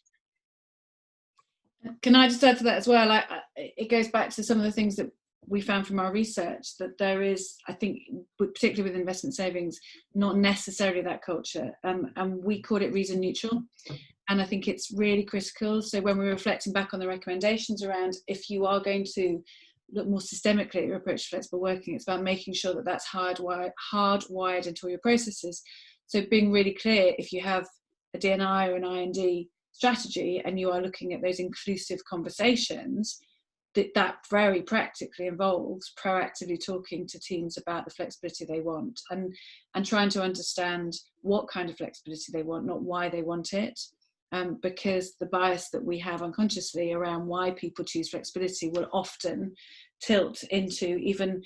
Can I just add to that as well? It goes back to some of the things that we found from our research, that there is, I think, particularly with investment savings, not necessarily that culture, and we call it reason neutral. And I think it's really critical. So when we're reflecting back on the recommendations around, if you are going to look more systemically at your approach to flexible working, it's about making sure that that's hardwired into all your processes. So being really clear, if you have a DNI or an IND strategy and you are looking at those inclusive conversations, that very practically involves proactively talking to teams about the flexibility they want, and trying to understand what kind of flexibility they want, not why they want it. Because the bias that we have unconsciously around why people choose flexibility will often tilt into, even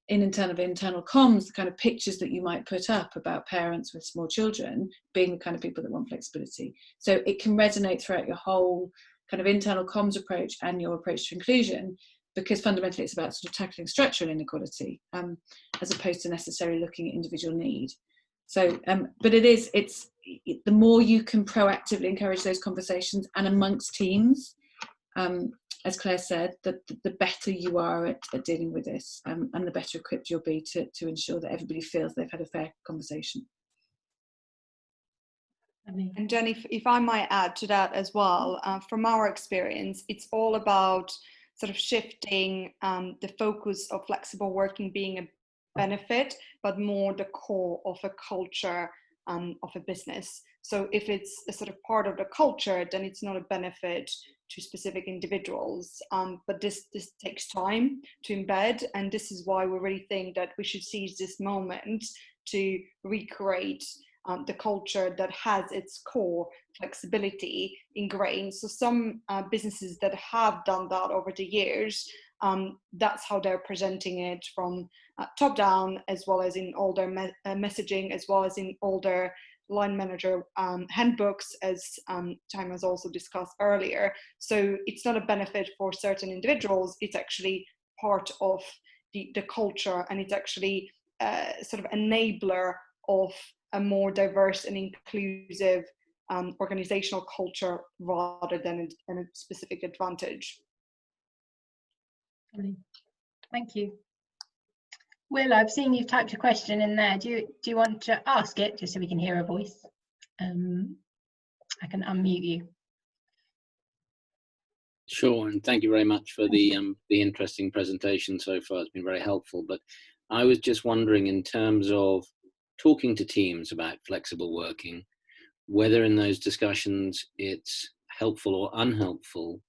in internal comms, the kind of pictures that you might put up about parents with small children being the kind of people that want flexibility. So it can resonate throughout your whole kind of internal comms approach and your approach to inclusion, because fundamentally it's about sort of tackling structural inequality, as opposed to necessarily looking at individual need. So, but it's the more you can proactively encourage those conversations and amongst teams, as Claire said, the better you are at dealing with this, and the better equipped you'll be to ensure that everybody feels they've had a fair conversation. And Jen, if I might add to that as well, from our experience, it's all about sort of shifting the focus of flexible working being a benefit, but more the core of a culture of a business. So if it's a sort of part of the culture, then it's not a benefit to specific individuals, but this takes time to embed, and this is why we really think that we should seize this moment to recreate the culture that has its core flexibility ingrained. So some businesses that have done that over the years, that's how they're presenting it from top down, as well as in all their messaging, as well as in all their line manager handbooks, as Time has also discussed earlier. So it's not a benefit for certain individuals, it's actually part of the culture, and it's actually sort of enabler of a more diverse and inclusive organizational culture rather than a specific advantage. Thank you. Will, I've seen you've typed a question in there. Do you want to ask it, just so we can hear a voice? I can unmute you. Sure, and thank you very much for the interesting presentation so far. It's been very helpful. But I was just wondering, in terms of talking to teams about flexible working, whether in those discussions it's helpful or unhelpful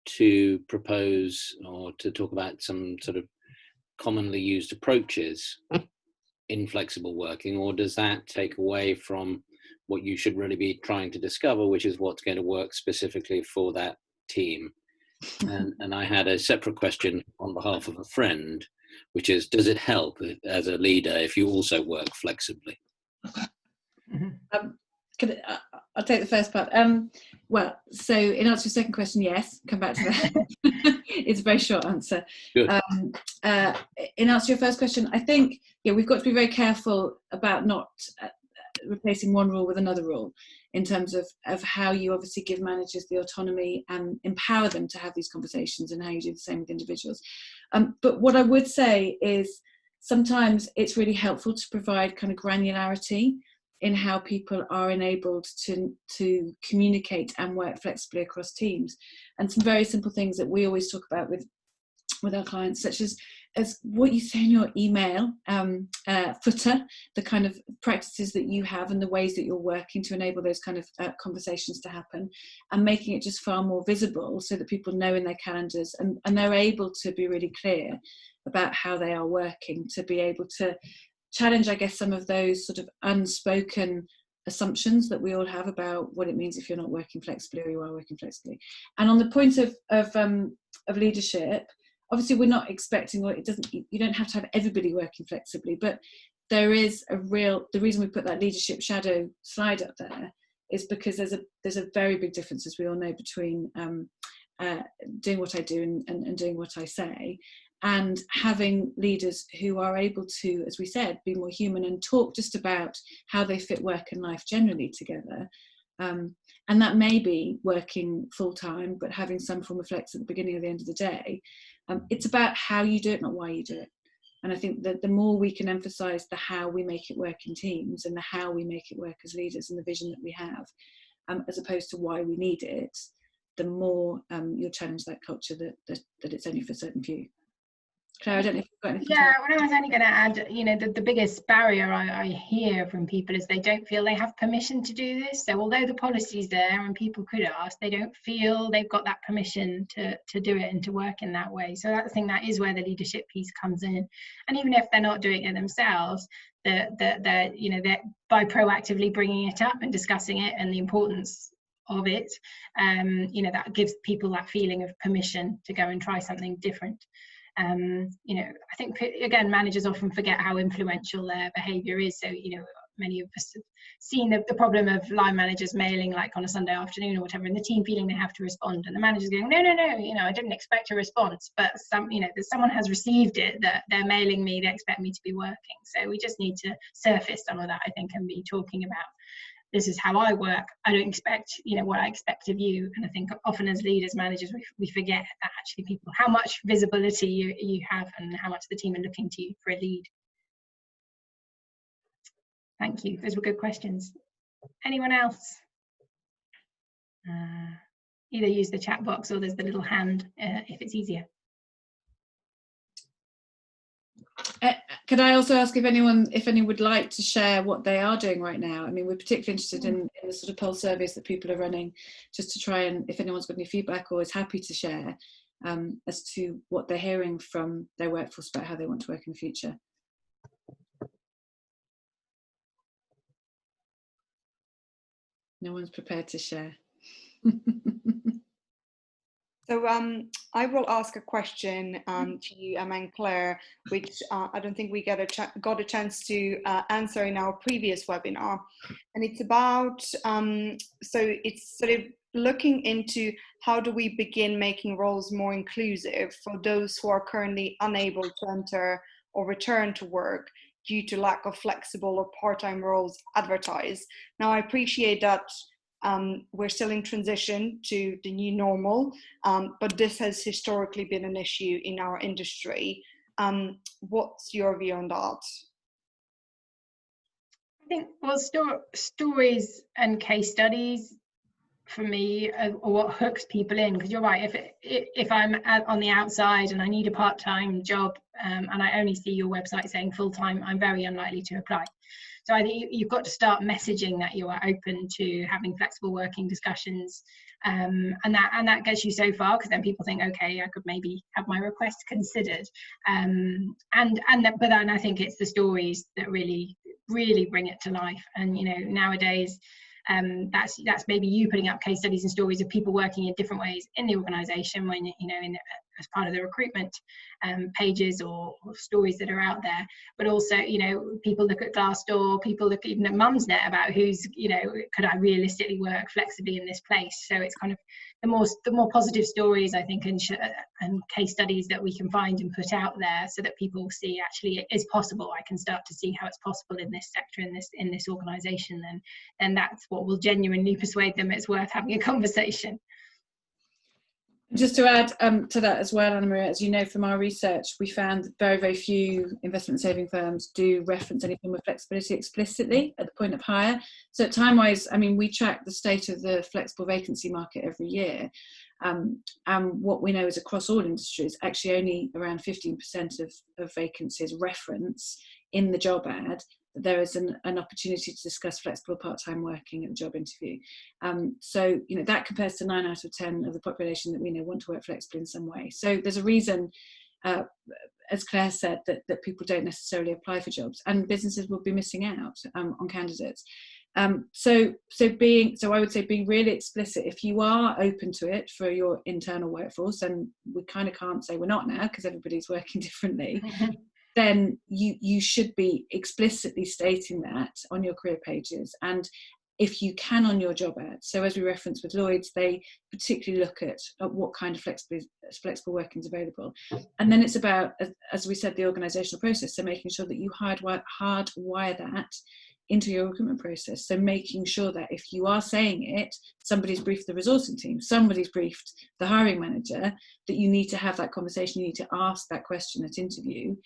to propose or to talk about some sort of commonly used approaches in flexible working, or does that take away from what you should really be trying to discover, which is what's going to work specifically for that team? And I had a separate question on behalf of a friend, which is, does it help as a leader if you also work flexibly? I'll take the first part. Well, so in answer to your second question, yes, come back to that. It's a very short answer. Good. In answer to your first question, I think, yeah, we've got to be very careful about not replacing one rule with another rule, in terms of how you obviously give managers the autonomy and empower them to have these conversations, and how you do the same with individuals. But what I would say is sometimes it's really helpful to provide kind of granularity in how people are enabled to communicate and work flexibly across teams. And some very simple things that we always talk about with our clients, such as what you say in your email footer, the kind of practices that you have and the ways that you're working to enable those kind of conversations to happen, and making it just far more visible so that people know in their calendars, and they're able to be really clear about how they are working, to be able to challenge, I guess, some of those sort of unspoken assumptions that we all have about what it means if you're not working flexibly or you are working flexibly. And on the point of leadership, obviously we're not expecting, or you don't have to have everybody working flexibly, but there is the reason we put that leadership shadow slide up there is because there's a very big difference, as we all know, between doing what I do and doing what I say. And having leaders who are able to, as we said, be more human and talk just about how they fit work and life generally together. And that may be working full time, but having some form of flex at the beginning or the end of the day. It's about how you do it, not why you do it. And I think that the more we can emphasize the how we make it work in teams, and the how we make it work as leaders, and the vision that we have, as opposed to why we need it, the more you'll challenge that culture that it's only for a certain few. Claire, I don't know if you've got anything. Yeah, well, I was only going to add, the biggest barrier I hear from people is they don't feel they have permission to do this. So although the policy's there and people could ask, they don't feel they've got that permission to do it and to work in that way. So I think that is where the leadership piece comes in. And even if they're not doing it themselves, they're by proactively bringing it up and discussing it and the importance of it, that gives people that feeling of permission to go and try something different. I think, again, managers often forget how influential their behaviour is. So, many of us have seen the problem of line managers mailing like on a Sunday afternoon or whatever, and the team feeling they have to respond, and the manager's going, no, I didn't expect a response, but someone has received it, that they're mailing me, they expect me to be working. So we just need to surface some of that, I think, and be talking about, this is how I work. I don't expect, what I expect of you. And I think often as leaders, managers, we forget that actually people, how much visibility you have and how much the team are looking to you for a lead. Thank you. Those were good questions. Anyone else? Either use the chat box or there's the little hand if it's easier. Could I also ask if anyone would like to share what they are doing right now? I mean, we're particularly interested in the sort of poll surveys that people are running, just to try and, if anyone's got any feedback or is happy to share as to what they're hearing from their workforce about how they want to work in the future. No one's prepared to share. So I will ask a question to you, Emma and Claire, which I don't think we got a chance to answer in our previous webinar. And it's about, so it's sort of looking into how do we begin making roles more inclusive for those who are currently unable to enter or return to work due to lack of flexible or part-time roles advertised. Now, I appreciate that we're still in transition to the new normal, but this has historically been an issue in our industry. What's your view on that? I think, well, stories and case studies for me, or what hooks people in, because you're right, if I'm on the outside and I need a part-time job, and I only see your website saying full-time, I'm very unlikely to apply. So I think you've got to start messaging that you are open to having flexible working discussions, and that gets you so far, because then people think, okay, I could maybe have my request considered, but then I think it's the stories that really bring it to life. And nowadays, that's maybe you putting up case studies and stories of people working in different ways in the organization, when as part of the recruitment pages or stories that are out there. But also, people look at Glassdoor, people look even at Mumsnet about who's, could I realistically work flexibly in this place? So it's kind of the more positive stories, I think, and case studies that we can find and put out there, so that people see actually it is possible. I can start to see how it's possible in this sector, in this organisation. Then that's what will genuinely persuade them it's worth having a conversation. Just to add to that as well, Anna Maria, as you know from our research, we found that very, very few investment saving firms do reference any form of flexibility explicitly at the point of hire. So at Timewise, we track the state of the flexible vacancy market every year. And what we know is across all industries, actually only around 15% of vacancies reference in the job ad that there is an opportunity to discuss flexible part-time working at the job interview. So that compares to 9 out of 10 of the population that we know want to work flexibly in some way. So there's a reason, as Claire said, that people don't necessarily apply for jobs, and businesses will be missing out on candidates. So I would say being really explicit. If you are open to it for your internal workforce, and we kind of can't say we're not now because everybody's working differently, then you should be explicitly stating that on your career pages, and if you can on your job ad. So as we referenced with Lloyd's, they particularly look at what kind of flexible working is available. And then it's about, as we said, the organisational process, so making sure that you hardwire that into your recruitment process. So making sure that if you are saying it, somebody's briefed the resourcing team, somebody's briefed the hiring manager, that you need to have that conversation, you need to ask that question at interview.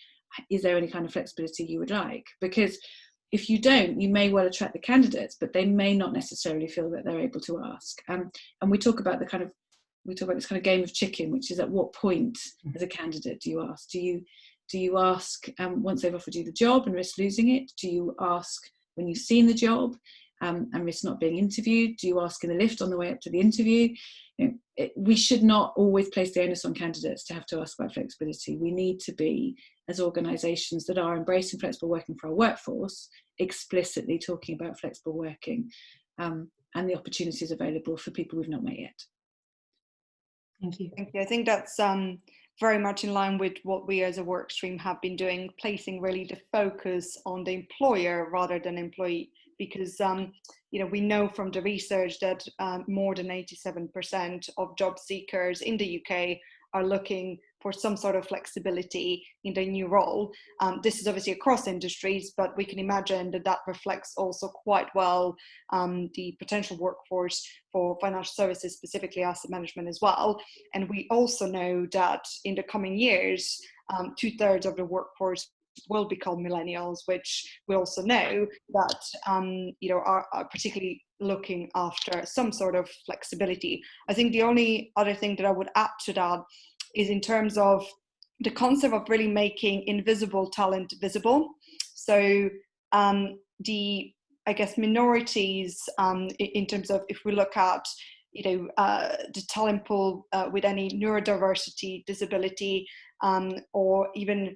Is there any kind of flexibility you would like? Because if you don't, you may well attract the candidates, but they may not necessarily feel that they're able to ask. And we talk about this kind of game of chicken, which is at what point as a candidate do you ask? Do you ask once they've offered you the job and risk losing it? Do you ask when you've seen the job and risk not being interviewed? Do you ask in the lift on the way up to the interview? We should not always place the onus on candidates to have to ask about flexibility. We need to be, as organisations that are embracing flexible working for our workforce, explicitly talking about flexible working and the opportunities available for people we've not met yet. Thank you. Thank you. I think that's very much in line with what we as a work stream have been doing, placing really the focus on the employer rather than employee, because we know from the research that more than 87% of job seekers in the UK are looking for some sort of flexibility in their new role. This is obviously across industries, but we can imagine that reflects also quite well the potential workforce for financial services, specifically asset management as well. And we also know that in the coming years, 2/3 of the workforce will become millennials, which we also know that are particularly looking after some sort of flexibility. I think the only other thing that I would add to that is in terms of the concept of really making invisible talent visible. So the minorities, in terms of, if we look at the talent pool with any neurodiversity, disability, or even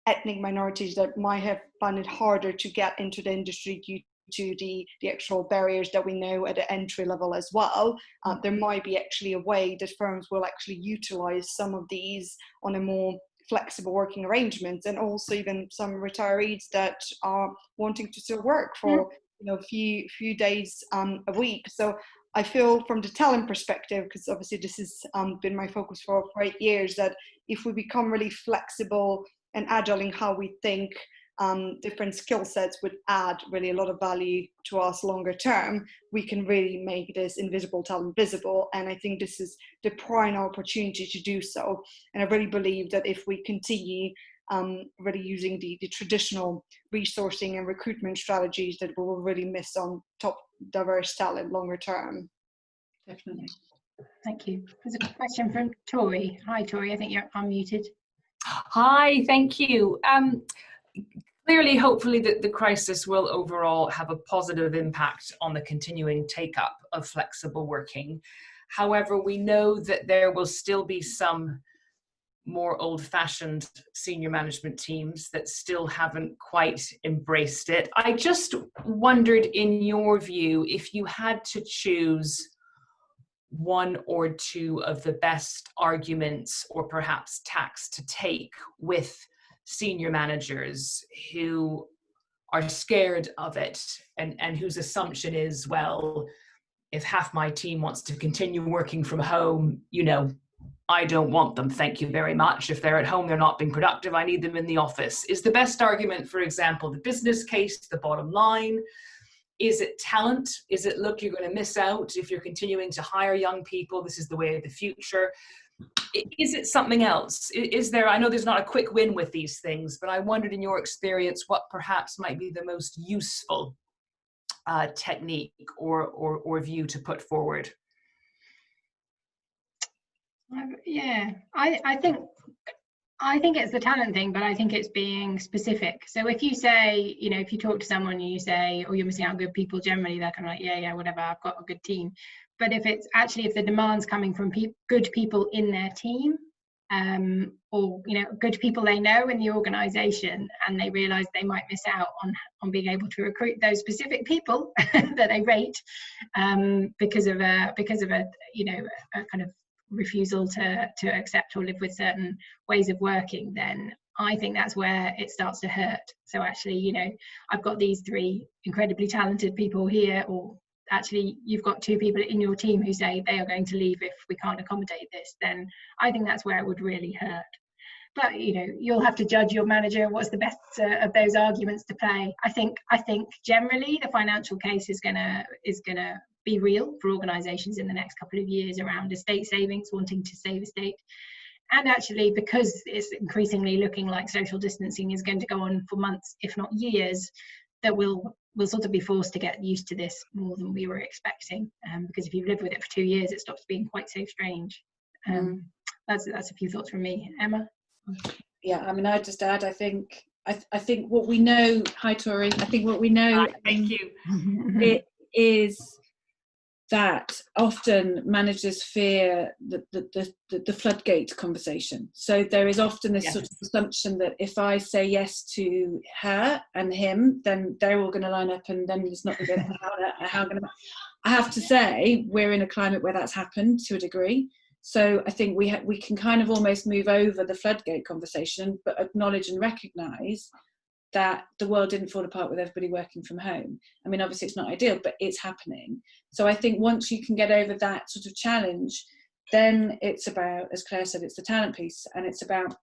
ethnic minorities that might have found it harder to get into the industry due to the actual barriers that we know at the entry level as well. There might be actually a way that firms will actually utilize some of these on a more flexible working arrangements, and also even some retirees that are wanting to still work for a few days a week. So I feel from the talent perspective, because obviously this has been my focus for 8 years, that if we become really flexible and agile in how we think, different skill sets would add really a lot of value to us longer term. We can really make this invisible talent visible, and I think this is the prime opportunity to do so. And I really believe that if we continue really using the traditional resourcing and recruitment strategies, that we will really miss on top diverse talent longer term. Definitely. Thank you. There's a question from Tori. Hi, Tori. I think you're unmuted. Hi, thank you. Clearly, hopefully, the crisis will overall have a positive impact on the continuing take-up of flexible working. However, we know that there will still be some more old-fashioned senior management teams that still haven't quite embraced it. I just wondered, in your view, if you had to choose one or two of the best arguments or perhaps tacks to take with senior managers who are scared of it and whose assumption is, well, if half my team wants to continue working from home, you know, I don't want them, thank you very much. If they're at home, they're not being productive, I need them in the office. Is the best argument, for example, the business case, the bottom line? Is it talent? Is it, look, you're going to miss out if you're continuing to hire young people, this is the way of the future? Is it something else? Is there, I know there's not a quick win with these things, but I wondered, in your experience, what perhaps might be the most useful technique or view to put forward? Yeah, I think it's the talent thing, but I think it's being specific. So if you say, you know, if you talk to someone and you say, oh, you're missing out on good people, generally they're kind of like, yeah, whatever, I've got a good team. But if it's actually, if the demand's coming from good people in their team, or, you know, good people they know in the organization, and they realize they might miss out on being able to recruit those specific people that they rate, because of a you know, a kind of refusal to accept or live with certain ways of working, then I think that's where it starts to hurt. So actually, you know, I've got these 3 incredibly talented people here, or actually you've got 2 people in your team who say they are going to leave if we can't accommodate this, then I think that's where it would really hurt. But, you know, you'll have to judge your manager what's the best of those arguments to play. I think generally the financial case is gonna be real for organisations in the next couple of years around estate savings, wanting to save estate. And actually, because it's increasingly looking like social distancing is going to go on for months, if not years, that we'll sort of be forced to get used to this more than we were expecting. Because if you've lived with it for 2 years, it stops being quite so strange. That's a few thoughts from me. Emma? Yeah, I mean, I'd just add, I think what we know, hi Tori, I think what we know, thank you, it is that often managers fear the floodgate conversation. So there is often this sort of assumption that if I say yes to her and him, then they're all going to line up, and then it's not going to I have to say, we're in a climate where that's happened to a degree. So I think we can kind of almost move over the floodgate conversation, but acknowledge and recognise that the world didn't fall apart with everybody working from home. I mean, obviously it's not ideal, but it's happening. So I think once you can get over that sort of challenge, then it's about, as Claire said, it's the talent piece, and it's about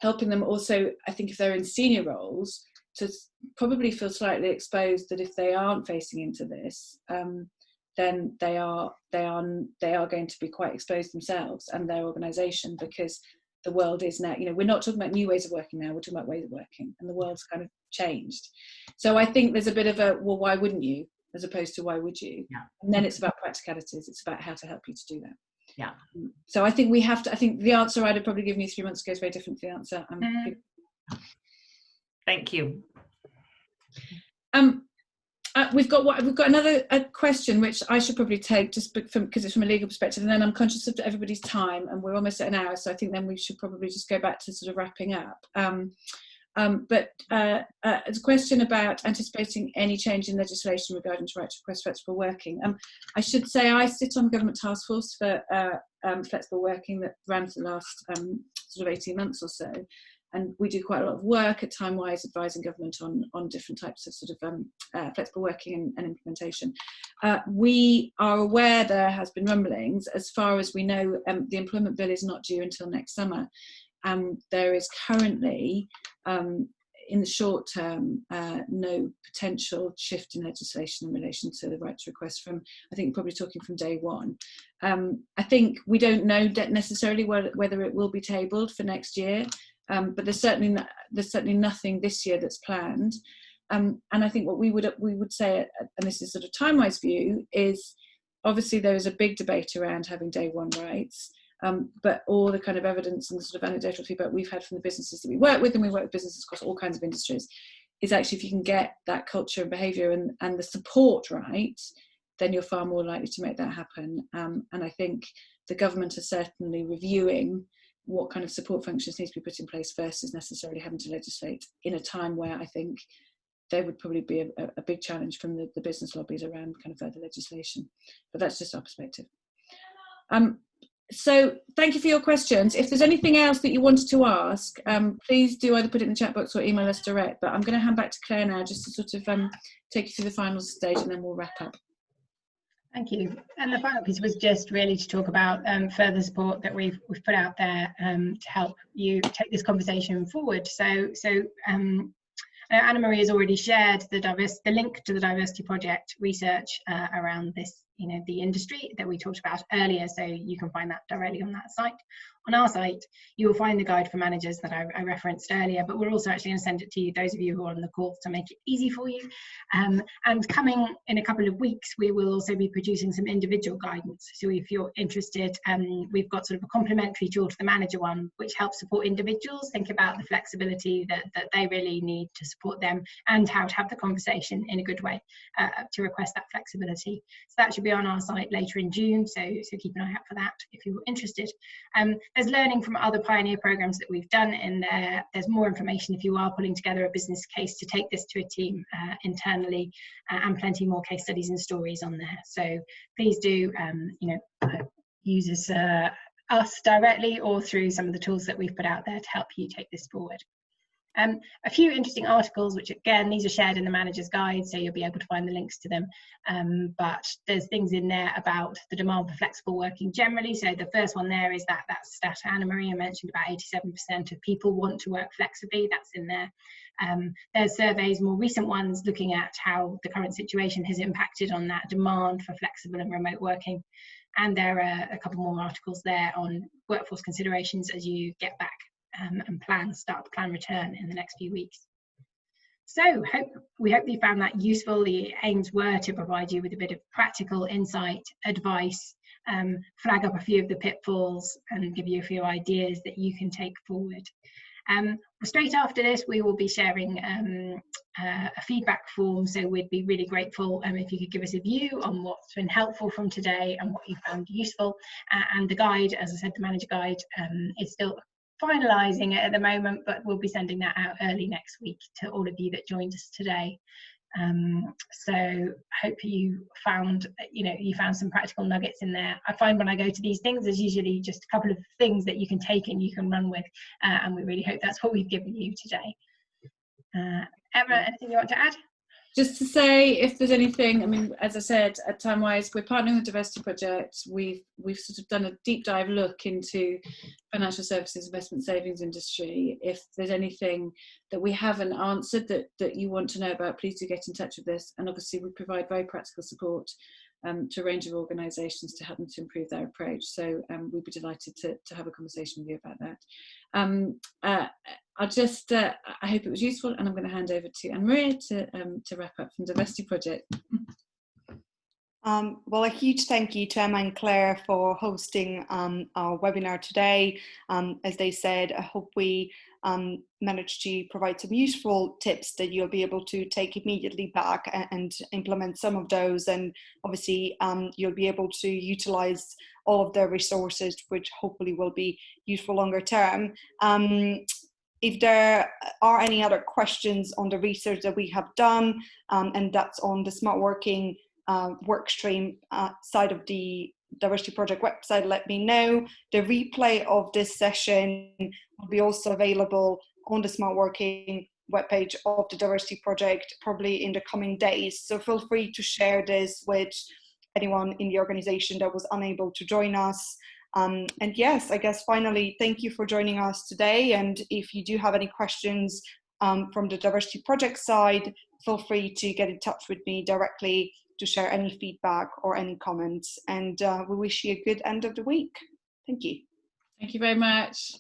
helping them also, I think if they're in senior roles, to probably feel slightly exposed that if they aren't facing into this, then they are going to be quite exposed themselves and their organisation, because the world is now, you know, we're not talking about new ways of working now, we're talking about ways of working, and the world's kind of changed. So I think there's a bit of a, well, why wouldn't you, as opposed to why would you? Yeah. And then it's about practicalities, it's about how to help you to do that. Yeah. So I think I think the answer I'd have probably given you 3 months ago is very different to the answer. Thank you. We've got another question which I should probably take, just because it's from a legal perspective, and then I'm conscious of everybody's time, and we're almost at an hour, so I think then we should probably just go back to sort of wrapping up. But it's a question about anticipating any change in legislation regarding to right to request flexible working. I should say I sit on the government task force for flexible working that ran for the last sort of 18 months or so. And we do quite a lot of work at Timewise advising government on different types of sort of flexible working and implementation. We are aware there has been rumblings. As far as we know, the employment bill is not due until next summer. There is currently, in the short term, no potential shift in legislation in relation to the right to request from, I think probably talking from day one. I think we don't know necessarily whether it will be tabled for next year. But there's certainly nothing this year that's planned, and I think what we would say, and this is sort of Timewise view, is obviously there is a big debate around having day one rights, but all the kind of evidence and the sort of anecdotal feedback we've had from the businesses that we work with, and we work with businesses across all kinds of industries, is actually if you can get that culture and behaviour and the support right, then you're far more likely to make that happen. And I think the government is certainly reviewing what kind of support functions need to be put in place versus necessarily having to legislate in a time where I think there would probably be a big challenge from the business lobbies around kind of further legislation. But that's just our perspective. So thank you for your questions. If there's anything else that you wanted to ask, please do either put it in the chat box or email us direct. But I'm going to hand back to Claire now just to sort of take you through the final stage, and then we'll wrap up. Thank you. And the final piece was just really to talk about further support that we've put out there to help you take this conversation forward. So Anna Marie has already shared the link to the Diversity Project research around this, the industry that we talked about earlier. So you can find that directly on that site. On our site, you will find the guide for managers that I referenced earlier, but we're also actually going to send it to you, those of you who are on the call, to make it easy for you. And coming in a couple of weeks, we will also be producing some individual guidance. So if you're interested, we've got sort of a complementary tool to the manager one, which helps support individuals think about the flexibility that they really need to support them, and how to have the conversation in a good way to request that flexibility. So that should be on our site later in June, so keep an eye out for that if you're interested. There's learning from other pioneer programs that we've done in there. There's more information if you are pulling together a business case to take this to a team internally, and plenty more case studies and stories on there. So please do, use us directly or through some of the tools that we've put out there to help you take this forward. A few interesting articles, which again, these are shared in the manager's guide, so you'll be able to find the links to them. But there's things in there about the demand for flexible working generally. So the first one there is that stat Anna Maria mentioned, about 87% of people want to work flexibly. That's in there. There's surveys, more recent ones, looking at how the current situation has impacted on that demand for flexible and remote working. And there are a couple more articles there on workforce considerations as you get back and start to plan return in the next few weeks. So we hope you found that useful. The aims were to provide you with a bit of practical insight, advice, flag up a few of the pitfalls, and give you a few ideas that you can take forward. Straight after this, we will be sharing a feedback form, so we'd be really grateful if you could give us a view on what's been helpful from today and what you found useful. And the guide, as I said, the manager guide, is still finalising it at the moment, but we'll be sending that out early next week to all of you that joined us today. So hope you found some practical nuggets in there. I find when I go to these things, there's usually just a couple of things that you can take and you can run with, and we really hope that's what we've given you today. Emma, anything you want to add? Just to say, if there's anything, I mean, as I said, at Timewise, we're partnering with the Diversity Project. We've sort of done a deep dive look into financial services, investment savings industry. If there's anything that we haven't answered that you want to know about, please do get in touch with us. And obviously, we provide very practical support to a range of organisations to help them to improve their approach. So we'd be delighted to have a conversation with you about that. I hope it was useful, and I'm going to hand over to Anne-Maria to wrap up from the Diversity Project. Well, a huge thank you to Emma and Claire for hosting our webinar today. As they said, I hope we managed to provide some useful tips that you'll be able to take immediately back and implement some of those. And obviously, you'll be able to utilize all of the resources, which hopefully will be useful longer term. If there are any other questions on the research that we have done, and that's on the Smart Working workstream side of the Diversity Project website, let me know. The replay of this session will be also available on the Smart Working webpage of the Diversity Project, probably in the coming days. So feel free to share this with anyone in the organization that was unable to join us. And yes, I guess finally, thank you for joining us today. And if you do have any questions from the Diversity Project side, feel free to get in touch with me directly to share any feedback or any comments. And we wish you a good end of the week. Thank you. Thank you very much.